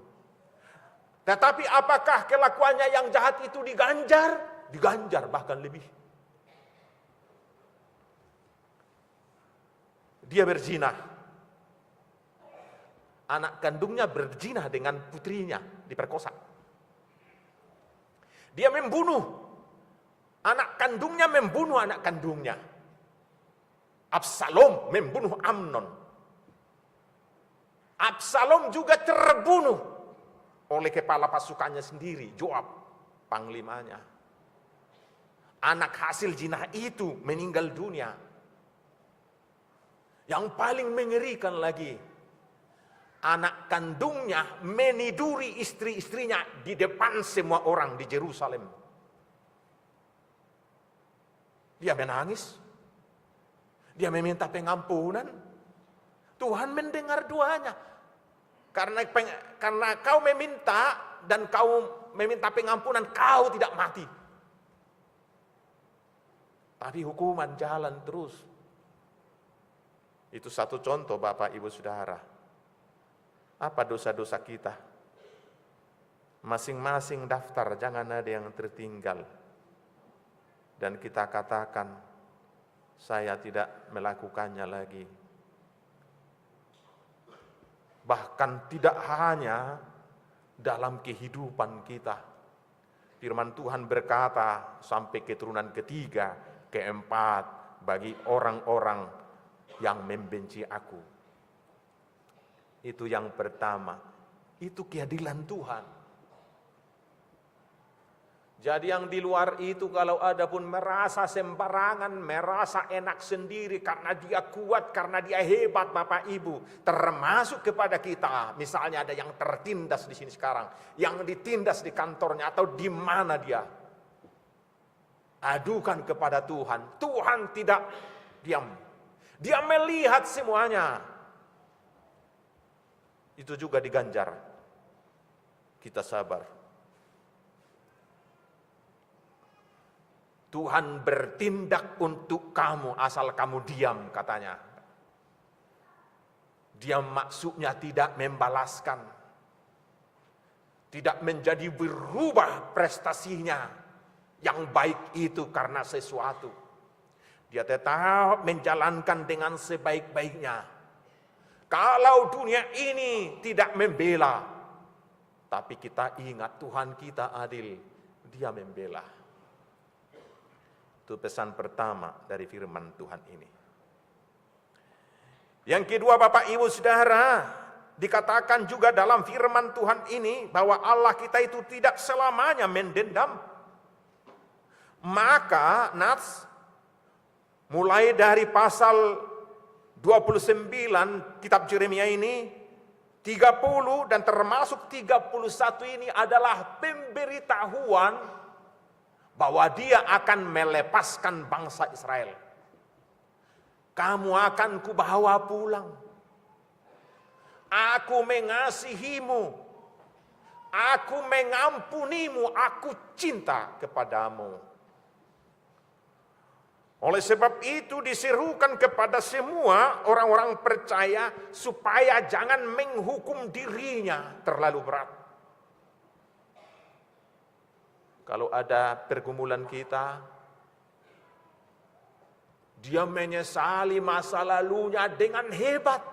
Speaker 4: Tetapi apakah kelakuannya yang jahat itu diganjar? Diganjar bahkan lebih. Dia berzina. Anak kandungnya berzina dengan putrinya, diperkosa. Dia membunuh. Anak kandungnya membunuh anak kandungnya. Absalom membunuh Amnon. Absalom juga terbunuh oleh kepala pasukannya sendiri, Joab, panglimanya. Anak hasil zina itu meninggal dunia. Yang paling mengerikan lagi, anak kandungnya meniduri istri-istrinya di depan semua orang di Yerusalem. Dia menangis. Dia meminta pengampunan. Tuhan mendengar doanya. Karena kau meminta dan kau meminta pengampunan, kau tidak mati. Tapi hukuman jalan terus. Itu satu contoh, Bapak, Ibu, Saudara. Apa dosa-dosa kita? Masing-masing daftar, jangan ada yang tertinggal. Dan kita katakan, saya tidak melakukannya lagi. Bahkan tidak hanya dalam kehidupan kita. Firman Tuhan berkata sampai keturunan ketiga, keempat, bagi orang-orang yang membenci aku. Itu yang pertama. Itu keadilan Tuhan. Jadi yang di luar itu kalau ada pun merasa sembarangan, merasa enak sendiri karena dia kuat, karena dia hebat, Bapak Ibu, termasuk kepada kita. Misalnya ada yang tertindas di sini sekarang, yang ditindas di kantornya atau di mana dia. Adukan kepada Tuhan. Tuhan tidak diam. Dia melihat semuanya. Itu juga diganjar. Kita sabar. Tuhan bertindak untuk kamu asal kamu diam, katanya. Diam maksudnya tidak membalaskan. Tidak menjadi berubah prestasinya yang baik itu karena sesuatu. Dia tetap menjalankan dengan sebaik-baiknya. Kalau dunia ini tidak membela, tapi kita ingat Tuhan kita adil, Dia membela. Itu pesan pertama dari firman Tuhan ini. Yang kedua, Bapak, Ibu, Saudara, dikatakan juga dalam firman Tuhan ini bahwa Allah kita itu tidak selamanya mendendam. Maka Nats, mulai dari pasal 29 kitab Yeremia ini, 30 dan termasuk 31 ini adalah pemberitahuan bahwa Dia akan melepaskan bangsa Israel. Kamu akan kubawa pulang. Aku mengasihimu. Aku mengampunimu. Aku cinta kepadamu. Oleh sebab itu diserukan kepada semua orang-orang percaya supaya jangan menghukum dirinya terlalu berat. Kalau ada pergumulan kita, dia menyesali masa lalunya dengan hebat.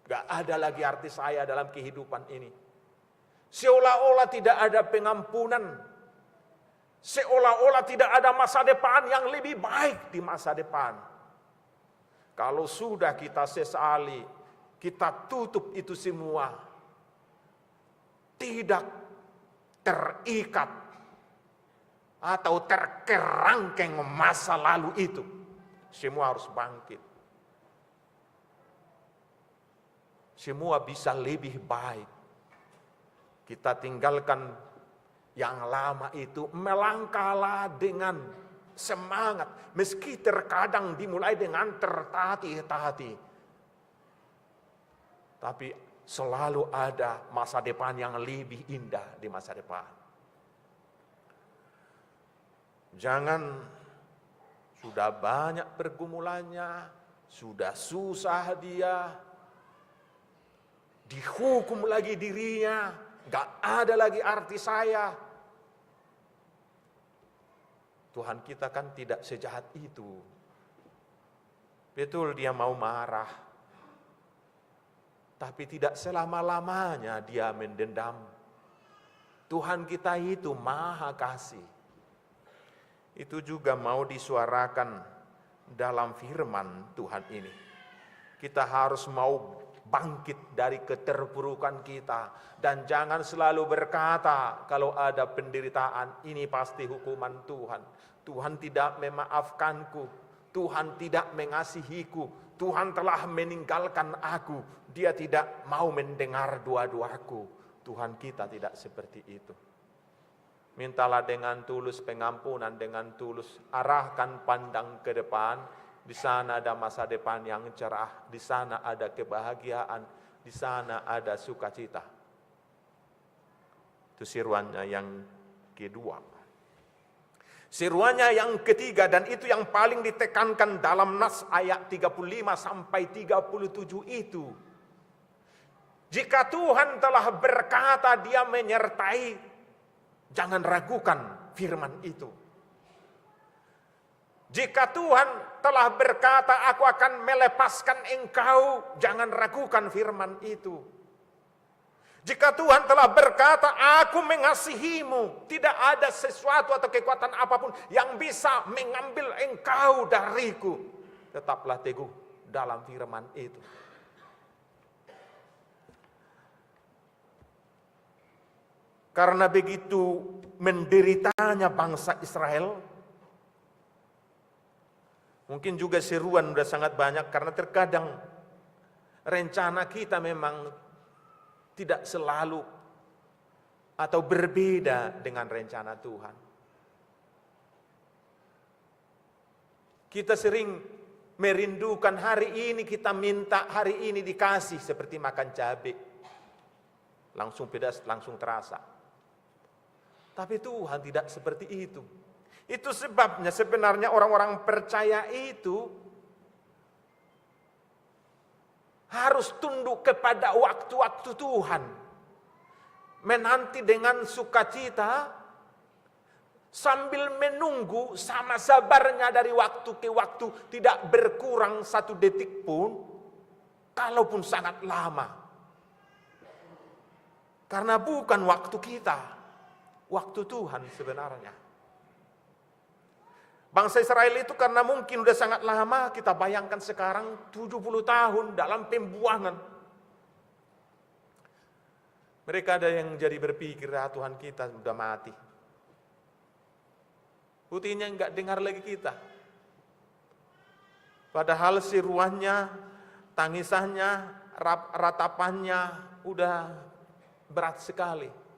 Speaker 4: Gak ada lagi arti saya dalam kehidupan ini. Seolah-olah tidak ada pengampunan. Seolah-olah tidak ada masa depan yang lebih baik di masa depan. Kalau sudah kita sesali, kita tutup itu semua. Tidak terikat atau terkerangkeng masa lalu itu. Semua harus bangkit. Semua bisa lebih baik. Kita tinggalkan yang lama itu, melangkahlah dengan semangat. Meski terkadang dimulai dengan tertatih-tatih. Tapi selalu ada masa depan yang lebih indah di masa depan. Jangan sudah banyak pergumulannya, sudah susah dia, dihukum lagi dirinya, gak ada lagi arti saya. Tuhan kita kan tidak sejahat itu. Betul dia mau marah, tapi tidak selama-lamanya dia mendendam. Tuhan kita itu maha kasih. Itu juga mau disuarakan dalam firman Tuhan ini. Kita harus mau bangkit dari keterpurukan kita. Dan jangan selalu berkata kalau ada penderitaan, ini pasti hukuman Tuhan. Tuhan tidak memaafkanku. Tuhan tidak mengasihiku. Tuhan telah meninggalkan aku. Dia tidak mau mendengar doa-doaku. Tuhan kita tidak seperti itu. Mintalah dengan tulus pengampunan, dengan tulus arahkan pandang ke depan. Di sana ada masa depan yang cerah, di sana ada kebahagiaan, di sana ada sukacita. Itu seruannya yang kedua. Seruannya yang ketiga, dan itu yang paling ditekankan dalam nas ayat 35 sampai 37 itu. Jika Tuhan telah berkata dia menyertai, jangan ragukan firman itu. Jika Tuhan telah berkata, aku akan melepaskan engkau, jangan ragukan firman itu. Jika Tuhan telah berkata, aku mengasihimu, tidak ada sesuatu atau kekuatan apapun yang bisa mengambil engkau dariku. Tetaplah teguh dalam firman itu. Karena begitu menderitanya bangsa Israel, mungkin juga seruan sudah sangat banyak, karena terkadang rencana kita memang tidak selalu atau berbeda dengan rencana Tuhan. Kita sering merindukan hari ini, kita minta hari ini dikasih seperti makan cabai. Langsung pedas, langsung terasa. Tapi Tuhan tidak seperti itu. Itu sebabnya sebenarnya orang-orang percaya itu harus tunduk kepada waktu-waktu Tuhan. Menanti dengan sukacita sambil menunggu sama sabarnya dari waktu ke waktu, tidak berkurang satu detik pun, kalaupun sangat lama. Karena bukan waktu kita, waktu Tuhan sebenarnya. Bangsa Israel itu karena mungkin sudah sangat lama, kita bayangkan sekarang 70 tahun dalam pembuangan. Mereka ada yang jadi berpikir, Tuhan kita sudah mati. Buktinya enggak dengar lagi kita. Padahal seruannya, tangisannya, ratapannya udah berat sekali.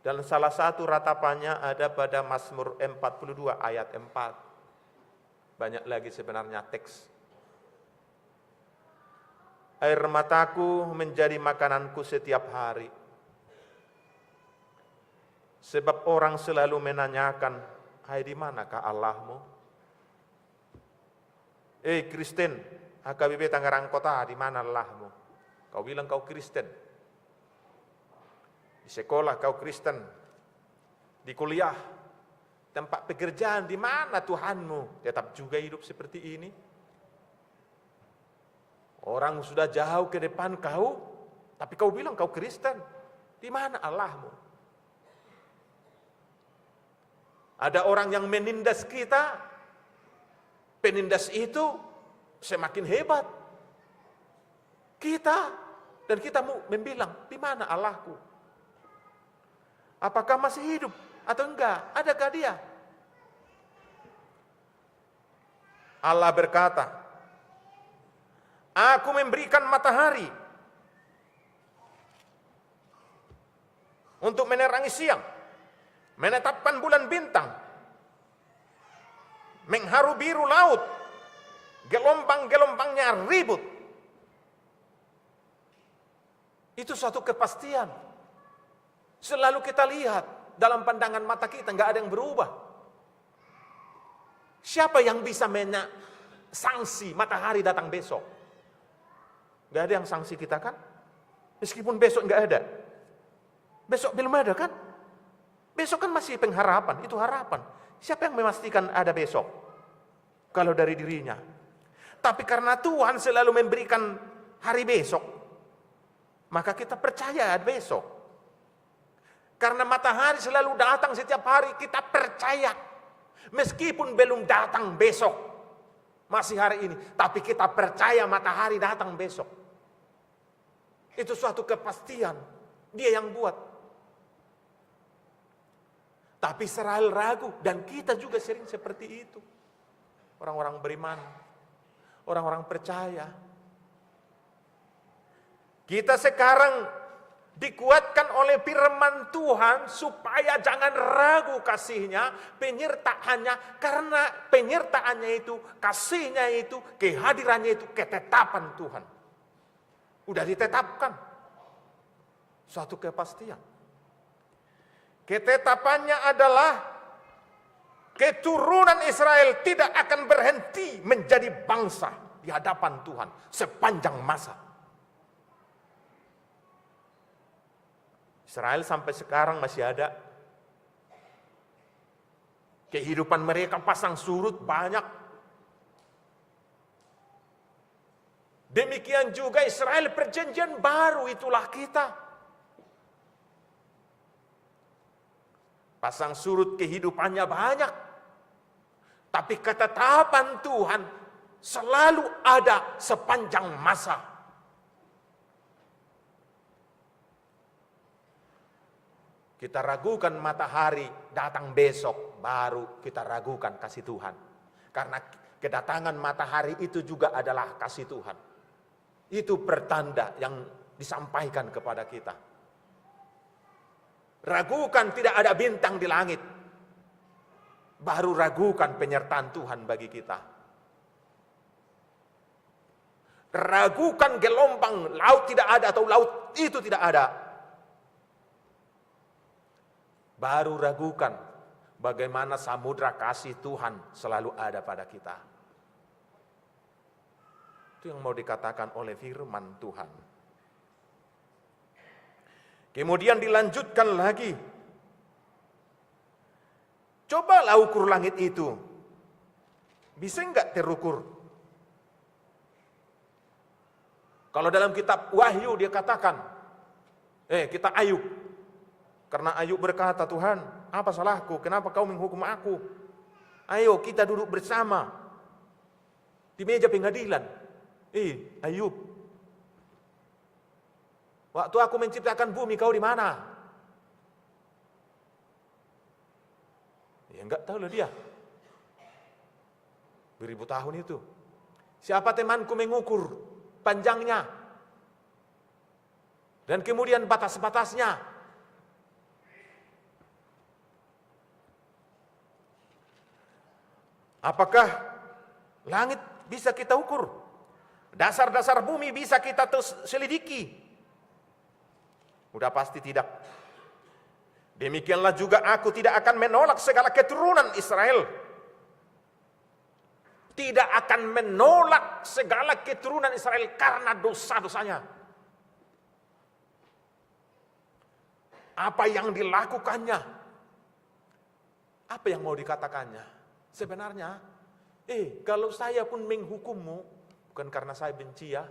Speaker 4: Dan salah satu ratapannya ada pada Mazmur 42 ayat 4. Banyak lagi sebenarnya teks. Air mataku menjadi makananku setiap hari. Sebab orang selalu menanyakan, hai di manakah Allahmu? Kristen, HKBP Tangerang Kota, di mana Allahmu? Kau bilang kau Kristen. Di sekolah kau Kristen, di kuliah, tempat pekerjaan, di mana Tuhanmu? Tetap juga hidup seperti ini. Orang sudah jauh ke depan kau, tapi kau bilang kau Kristen. Di mana Allahmu? Ada orang yang menindas kita, penindas itu semakin hebat. Dan kita membilang, di mana Allahku? Apakah masih hidup atau enggak? Adakah dia? Allah berkata, aku memberikan matahari untuk menerangi siang, menetapkan bulan bintang, mengharu biru laut, gelombang-gelombangnya ribut. Itu suatu kepastian. Selalu kita lihat dalam pandangan mata kita, nggak ada yang berubah. Siapa yang bisa sanksi matahari datang besok? Nggak ada yang sanksi kita kan? Meskipun besok nggak ada. Besok belum ada kan? Besok kan masih pengharapan, itu harapan. Siapa yang memastikan ada besok? Kalau dari dirinya. Tapi karena Tuhan selalu memberikan hari besok, maka kita percaya ada besok. Karena matahari selalu datang setiap hari, kita percaya. Meskipun belum datang besok, masih hari ini, tapi kita percaya matahari datang besok. Itu suatu kepastian, dia yang buat. Tapi Israel ragu, dan kita juga sering seperti itu. Orang-orang beriman, orang-orang percaya. Kita sekarang dikuatkan oleh firman Tuhan supaya jangan ragu kasihnya, penyertaannya, karena penyertaannya itu, kasihnya itu, kehadirannya itu, ketetapan Tuhan. Udah ditetapkan. Suatu kepastian. Ketetapannya adalah keturunan Israel tidak akan berhenti menjadi bangsa di hadapan Tuhan sepanjang masa. Israel sampai sekarang masih ada. Kehidupan mereka pasang surut banyak. Demikian juga Israel perjanjian baru, itulah kita. Pasang surut kehidupannya banyak. Tapi ketetapan Tuhan selalu ada sepanjang masa. Kita ragukan matahari datang besok, baru kita ragukan kasih Tuhan. Karena kedatangan matahari itu juga adalah kasih Tuhan. Itu pertanda yang disampaikan kepada kita. Ragukan tidak ada bintang di langit, baru ragukan penyertaan Tuhan bagi kita. Ragukan gelombang laut tidak ada atau laut itu tidak ada, baru ragukan bagaimana samudra kasih Tuhan selalu ada pada kita. Itu yang mau dikatakan oleh firman Tuhan. Kemudian dilanjutkan lagi. Cobalah ukur langit itu. Bisa enggak terukur? Kalau dalam kitab Wahyu dia katakan, kita Ayub. Karena Ayub berkata, Tuhan, apa salahku? Kenapa kau menghukum aku? Ayo kita duduk bersama di meja pengadilan. Ayub, waktu aku menciptakan bumi, kau di mana? Ya enggak tahu lah dia. Beribu tahun itu. Siapa temanku mengukur panjangnya? Dan kemudian batas-batasnya. Apakah langit bisa kita ukur? Dasar-dasar bumi bisa kita selidiki? Udah pasti tidak. Demikianlah juga aku tidak akan menolak segala keturunan Israel. Tidak akan menolak segala keturunan Israel karena dosa-dosanya. Apa yang dilakukannya? Apa yang mau dikatakannya? Sebenarnya, kalau saya pun menghukummu, bukan karena saya benci ya.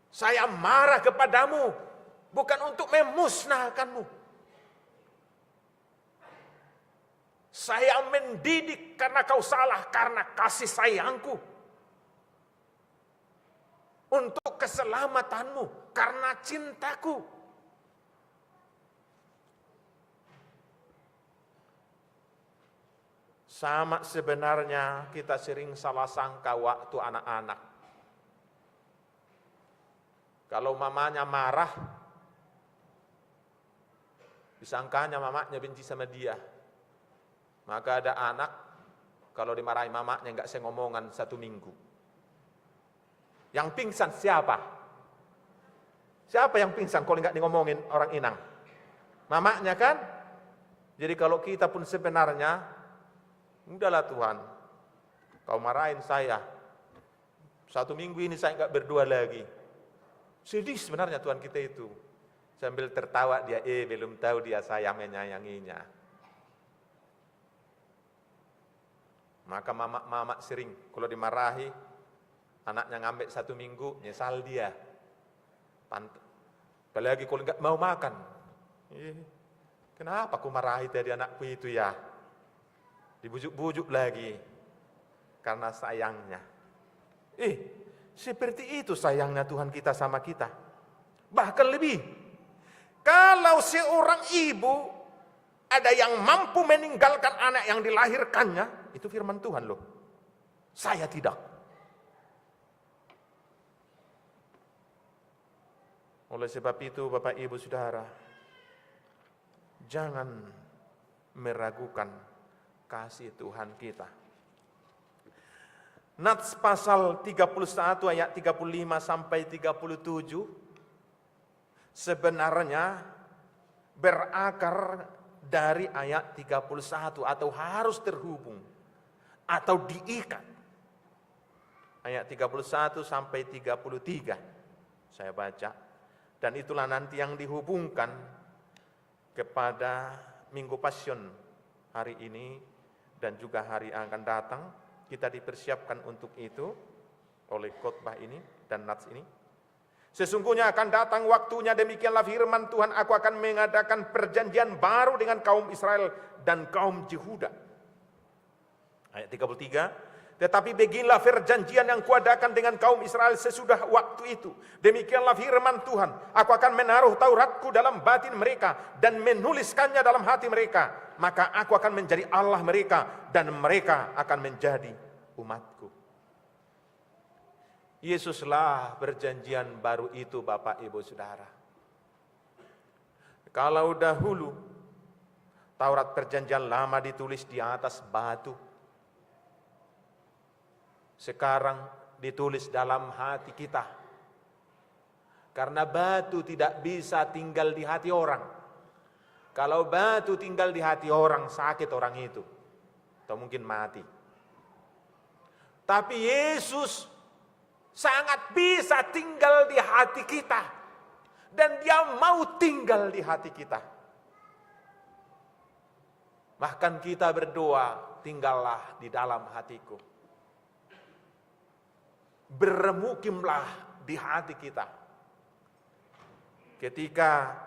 Speaker 4: Saya marah kepadamu bukan untuk memusnahkanmu. Saya mendidik karena kau salah, karena kasih sayangku. Untuk keselamatanmu, karena cintaku. Sama sebenarnya kita sering salah sangka waktu anak-anak. Kalau mamanya marah, disangkanya mamanya benci sama dia. Maka ada anak, kalau dimarahi mamanya enggak sengomongan 1 minggu. Yang pingsan siapa? Siapa yang pingsan kalau enggak ngomongin orang inang? Mamanya kan? Jadi kalau kita pun sebenarnya, udahlah Tuhan, kau marahin saya. 1 minggu ini saya enggak berdua lagi. Sedih sebenarnya Tuhan kita itu. Sambil tertawa dia, belum tahu dia sayang menyayanginya. Maka mama sering kalau dimarahi, anaknya ngambek 1 minggu, nyesal dia. Apalagi kalau enggak mau makan. Kenapa aku marahi tadi anakku itu ya? Dibujuk-bujuk lagi. Karena sayangnya. Seperti itu sayangnya Tuhan kita sama kita. Bahkan lebih. Kalau seorang ibu ada yang mampu meninggalkan anak yang dilahirkannya, itu firman Tuhan loh. Saya tidak. Oleh sebab itu Bapak Ibu Saudara, jangan meragukan kasih Tuhan kita. Nats pasal 31 ayat 35 sampai 37 sebenarnya berakar dari ayat 31 atau harus terhubung atau diikat. Ayat 31 sampai 33 saya baca, dan itulah nanti yang dihubungkan kepada Minggu Passion hari ini dan juga hari yang akan datang. Kita dipersiapkan untuk itu oleh khotbah ini dan nats ini. Sesungguhnya akan datang waktunya, demikianlah firman Tuhan, aku akan mengadakan perjanjian baru dengan kaum Israel dan kaum Yehuda. Ayat 33, tetapi beginilah perjanjian yang kuadakan dengan kaum Israel sesudah waktu itu. Demikianlah firman Tuhan, aku akan menaruh Tauratku dalam batin mereka dan menuliskannya dalam hati mereka. Maka aku akan menjadi Allah mereka dan mereka akan menjadi umatku. Yesuslah perjanjian baru itu Bapak Ibu Saudara. Kalau dahulu Taurat perjanjian lama ditulis di atas batu, sekarang ditulis dalam hati kita. Karena batu tidak bisa tinggal di hati orang. Kalau batu tinggal di hati orang, sakit orang itu. Atau mungkin mati. Tapi Yesus sangat bisa tinggal di hati kita. Dan dia mau tinggal di hati kita. Bahkan kita berdoa, tinggallah di dalam hatiku. Bermukimlah di hati kita. Ketika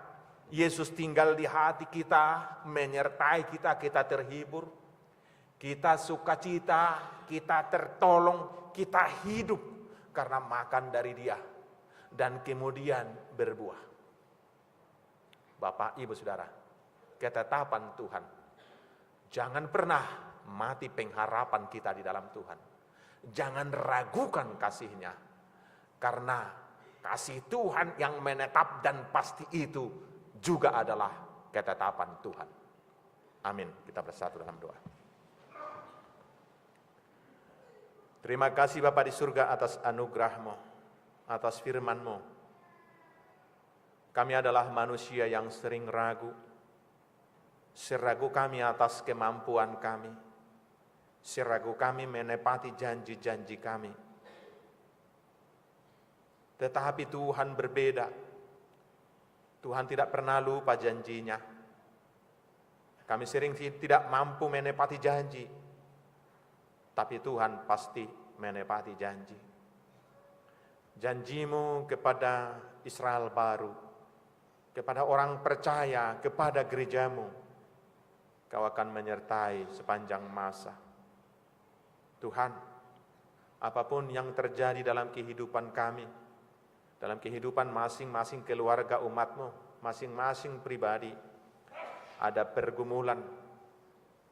Speaker 4: Yesus tinggal di hati kita, menyertai kita, kita terhibur, kita sukacita, kita tertolong, kita hidup karena makan dari Dia dan kemudian berbuah. Bapak, Ibu, Saudara, ketetapan Tuhan, jangan pernah mati pengharapan kita di dalam Tuhan. Jangan ragukan kasih-Nya, karena kasih Tuhan yang menetap dan pasti itu juga adalah ketetapan Tuhan. Amin. Kita bersatu dalam doa. Terima kasih Bapa di surga atas anugerah-Mu, atas firman-Mu. Kami adalah manusia yang sering ragu. Seragu kami atas kemampuan kami. Seragu kami menepati janji-janji kami. Tetapi Tuhan berbeda. Tuhan tidak pernah lupa janjinya. Kami sering tidak mampu menepati janji. Tapi Tuhan pasti menepati janji. Janjimu kepada Israel baru, kepada orang percaya, kepada gerejamu, Kau akan menyertai sepanjang masa. Tuhan, apapun yang terjadi dalam kehidupan kami, dalam kehidupan masing-masing keluarga umat-Mu, masing-masing pribadi, ada pergumulan,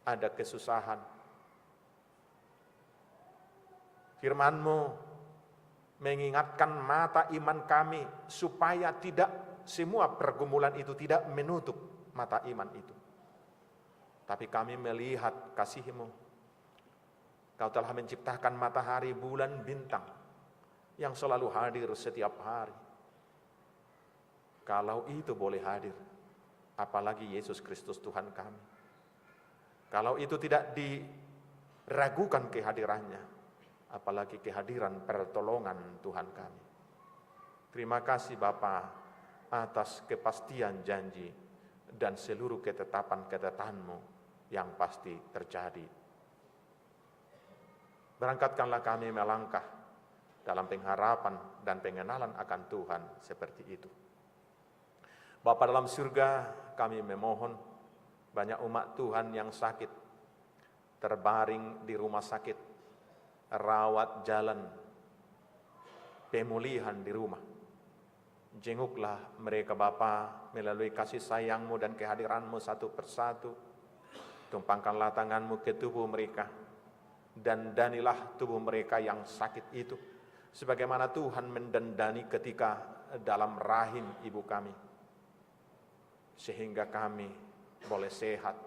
Speaker 4: ada kesusahan. Firman-Mu mengingatkan mata iman kami supaya tidak semua pergumulan itu tidak menutup mata iman itu. Tapi kami melihat kasih-Mu. Kau telah menciptakan matahari, bulan, bintang yang selalu hadir setiap hari. Kalau itu boleh hadir, apalagi Yesus Kristus Tuhan kami. Kalau itu tidak diragukan kehadirannya, apalagi kehadiran pertolongan Tuhan kami. Terima kasih Bapa atas kepastian janji dan seluruh ketetapan-ketetapan-Mu yang pasti terjadi. Berangkatkanlah kami melangkah dalam pengharapan dan pengenalan akan Tuhan seperti itu. Bapa dalam surga, kami memohon banyak umat Tuhan yang sakit, terbaring di rumah sakit, rawat jalan, pemulihan di rumah. Jenguklah mereka Bapa melalui kasih sayang-Mu dan kehadiran-Mu satu persatu. Tumpangkanlah tangan-Mu ke tubuh mereka, dan danilah tubuh mereka yang sakit itu, sebagaimana Tuhan mendandani ketika dalam rahim ibu kami, sehingga kami boleh sehat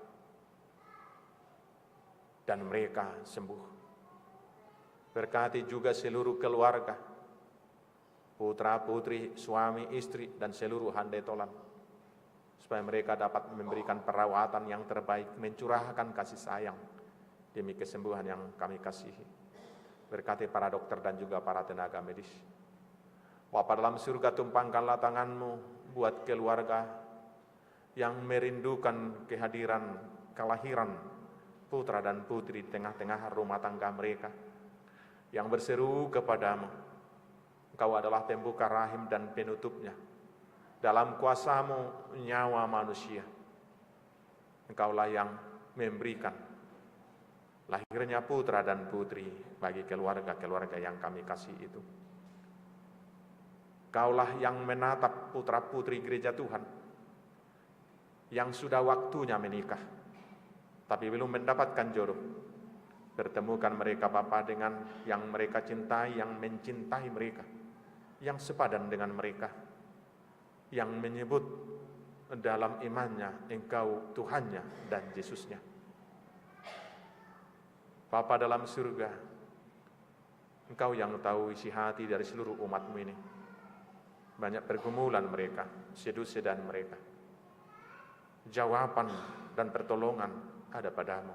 Speaker 4: dan mereka sembuh. Berkati juga seluruh keluarga, putra putri, suami istri, dan seluruh handai tolan, supaya mereka dapat memberikan perawatan yang terbaik, mencurahkan kasih sayang demi kesembuhan yang kami kasihi. Berkati para dokter dan juga para tenaga medis. Bapa dalam surga, tumpangkanlah tangan-Mu buat keluarga yang merindukan kehadiran, kelahiran putra dan putri di tengah-tengah rumah tangga mereka, yang berseru kepadamu. Engkau adalah pembuka rahim dan penutupnya. Dalam kuasa-Mu nyawa manusia. Engkaulah yang memberikan lahirnya putra dan putri bagi keluarga-keluarga yang kami kasih itu. Kaulah yang menatap putra-putri gereja Tuhan yang sudah waktunya menikah, tapi belum mendapatkan jodoh. Pertemukan mereka Bapa dengan yang mereka cintai, yang mencintai mereka, yang sepadan dengan mereka, yang menyebut dalam imannya Engkau Tuhannya dan Yesusnya. Bapa dalam surga, Engkau yang tahu isi hati dari seluruh umat-Mu ini. Banyak pergumulan mereka, seduh-sedan mereka. Jawaban dan pertolongan ada padamu.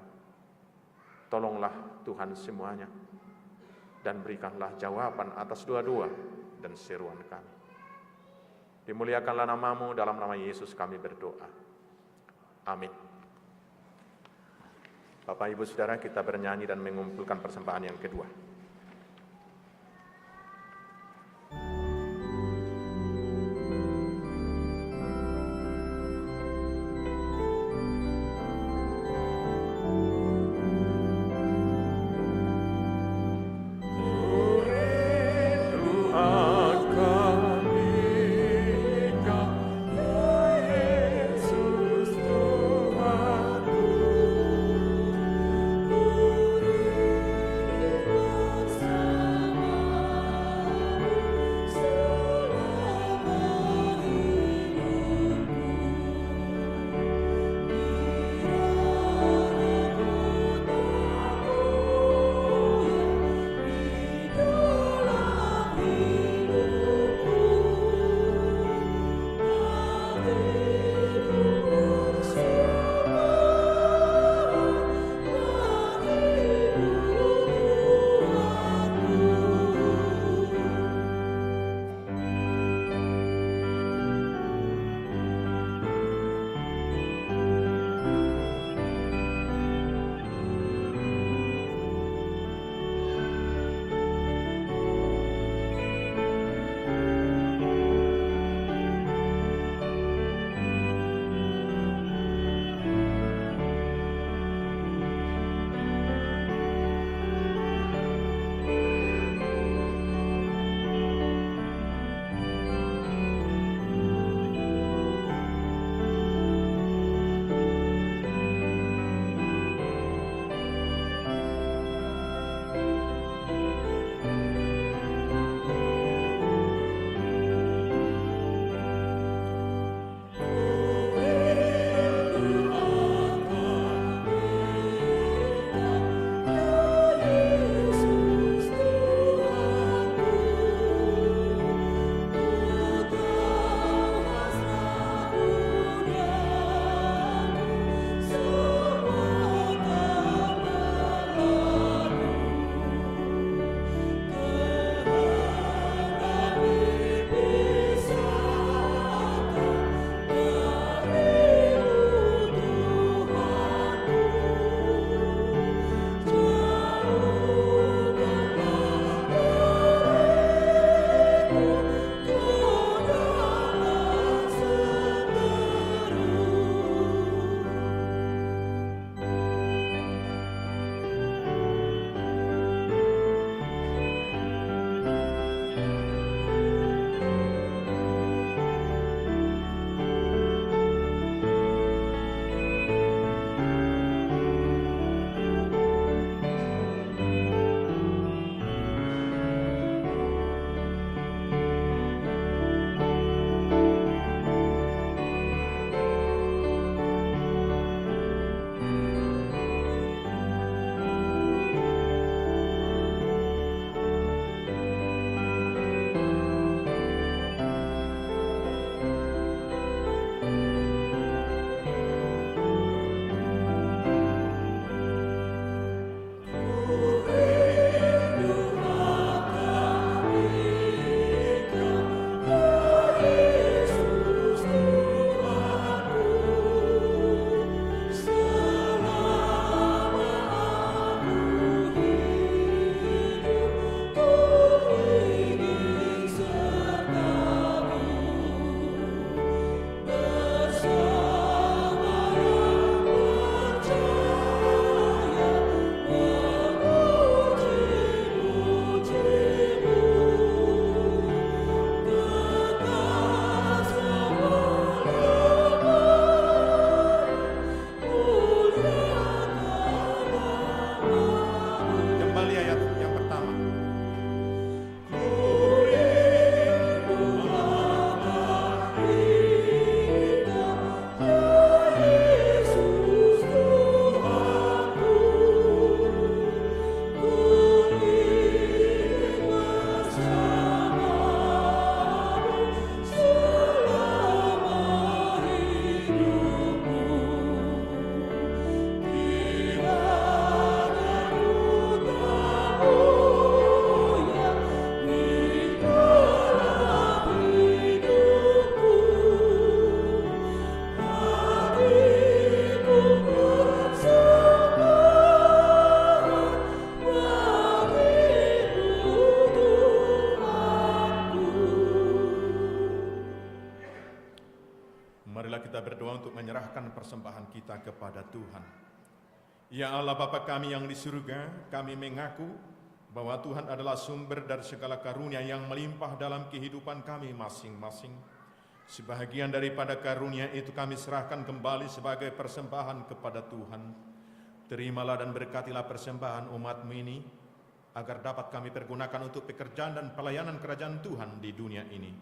Speaker 4: Tolonglah Tuhan semuanya, dan berikanlah jawaban atas doa-doa dan seruan kami. Dimuliakanlah nama-Mu, dalam nama Yesus kami berdoa. Amin. Bapak, Ibu, Saudara, kita bernyanyi dan mengumpulkan persembahan yang kedua.
Speaker 5: Tuhan kita berdoa untuk menyerahkan persembahan kita kepada Tuhan. Ya Allah Bapa kami yang di surga, kami mengaku bahwa Tuhan adalah sumber dari segala karunia yang melimpah dalam kehidupan kami masing-masing. Sebahagian daripada karunia itu kami serahkan kembali sebagai persembahan kepada Tuhan. Terimalah dan berkatilah persembahan umat-Mu ini, agar dapat kami pergunakan untuk pekerjaan dan pelayanan kerajaan Tuhan di dunia ini.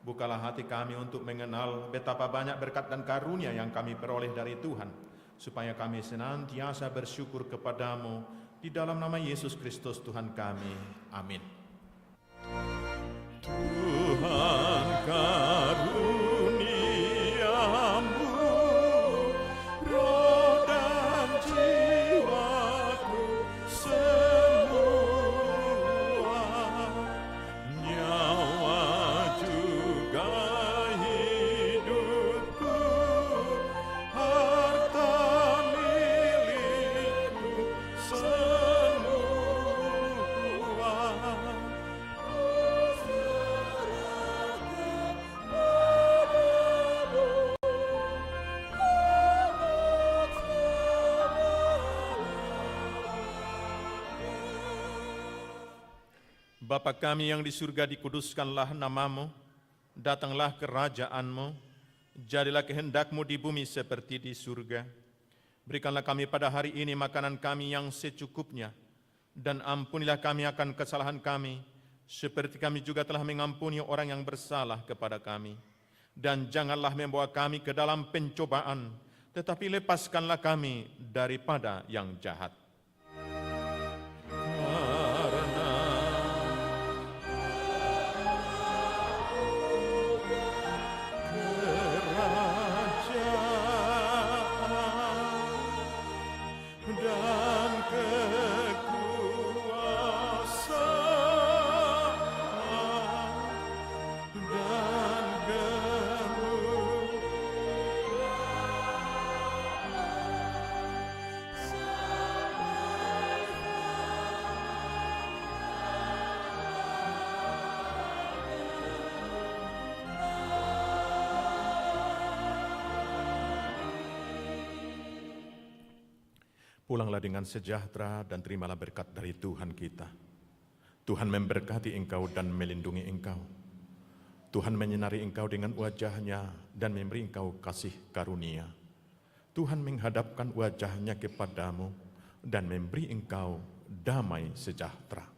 Speaker 5: Bukalah hati kami untuk mengenal betapa banyak berkat dan karunia yang kami peroleh dari Tuhan, supaya kami senantiasa bersyukur kepadamu di dalam nama Yesus Kristus Tuhan kami. Amin. Tuhan karuniamu, roh dan jiwaku semua, nyawa juga hidupku, harta milikku semua. Bapa kami yang di surga, dikuduskanlah namamu, datanglah kerajaan-Mu, jadilah kehendak-Mu di bumi seperti di surga. Berikanlah kami pada hari ini makanan kami yang secukupnya, dan ampunilah kami akan kesalahan kami, seperti kami juga telah mengampuni orang yang bersalah kepada kami. Dan janganlah membawa kami ke dalam pencobaan, tetapi lepaskanlah kami daripada yang jahat. Pulanglah dengan sejahtera dan terimalah berkat dari Tuhan kita. Tuhan memberkati engkau dan melindungi engkau. Tuhan menyinari engkau dengan wajah-Nya dan memberi engkau kasih karunia. Tuhan menghadapkan wajah-Nya kepadamu dan memberi engkau damai sejahtera.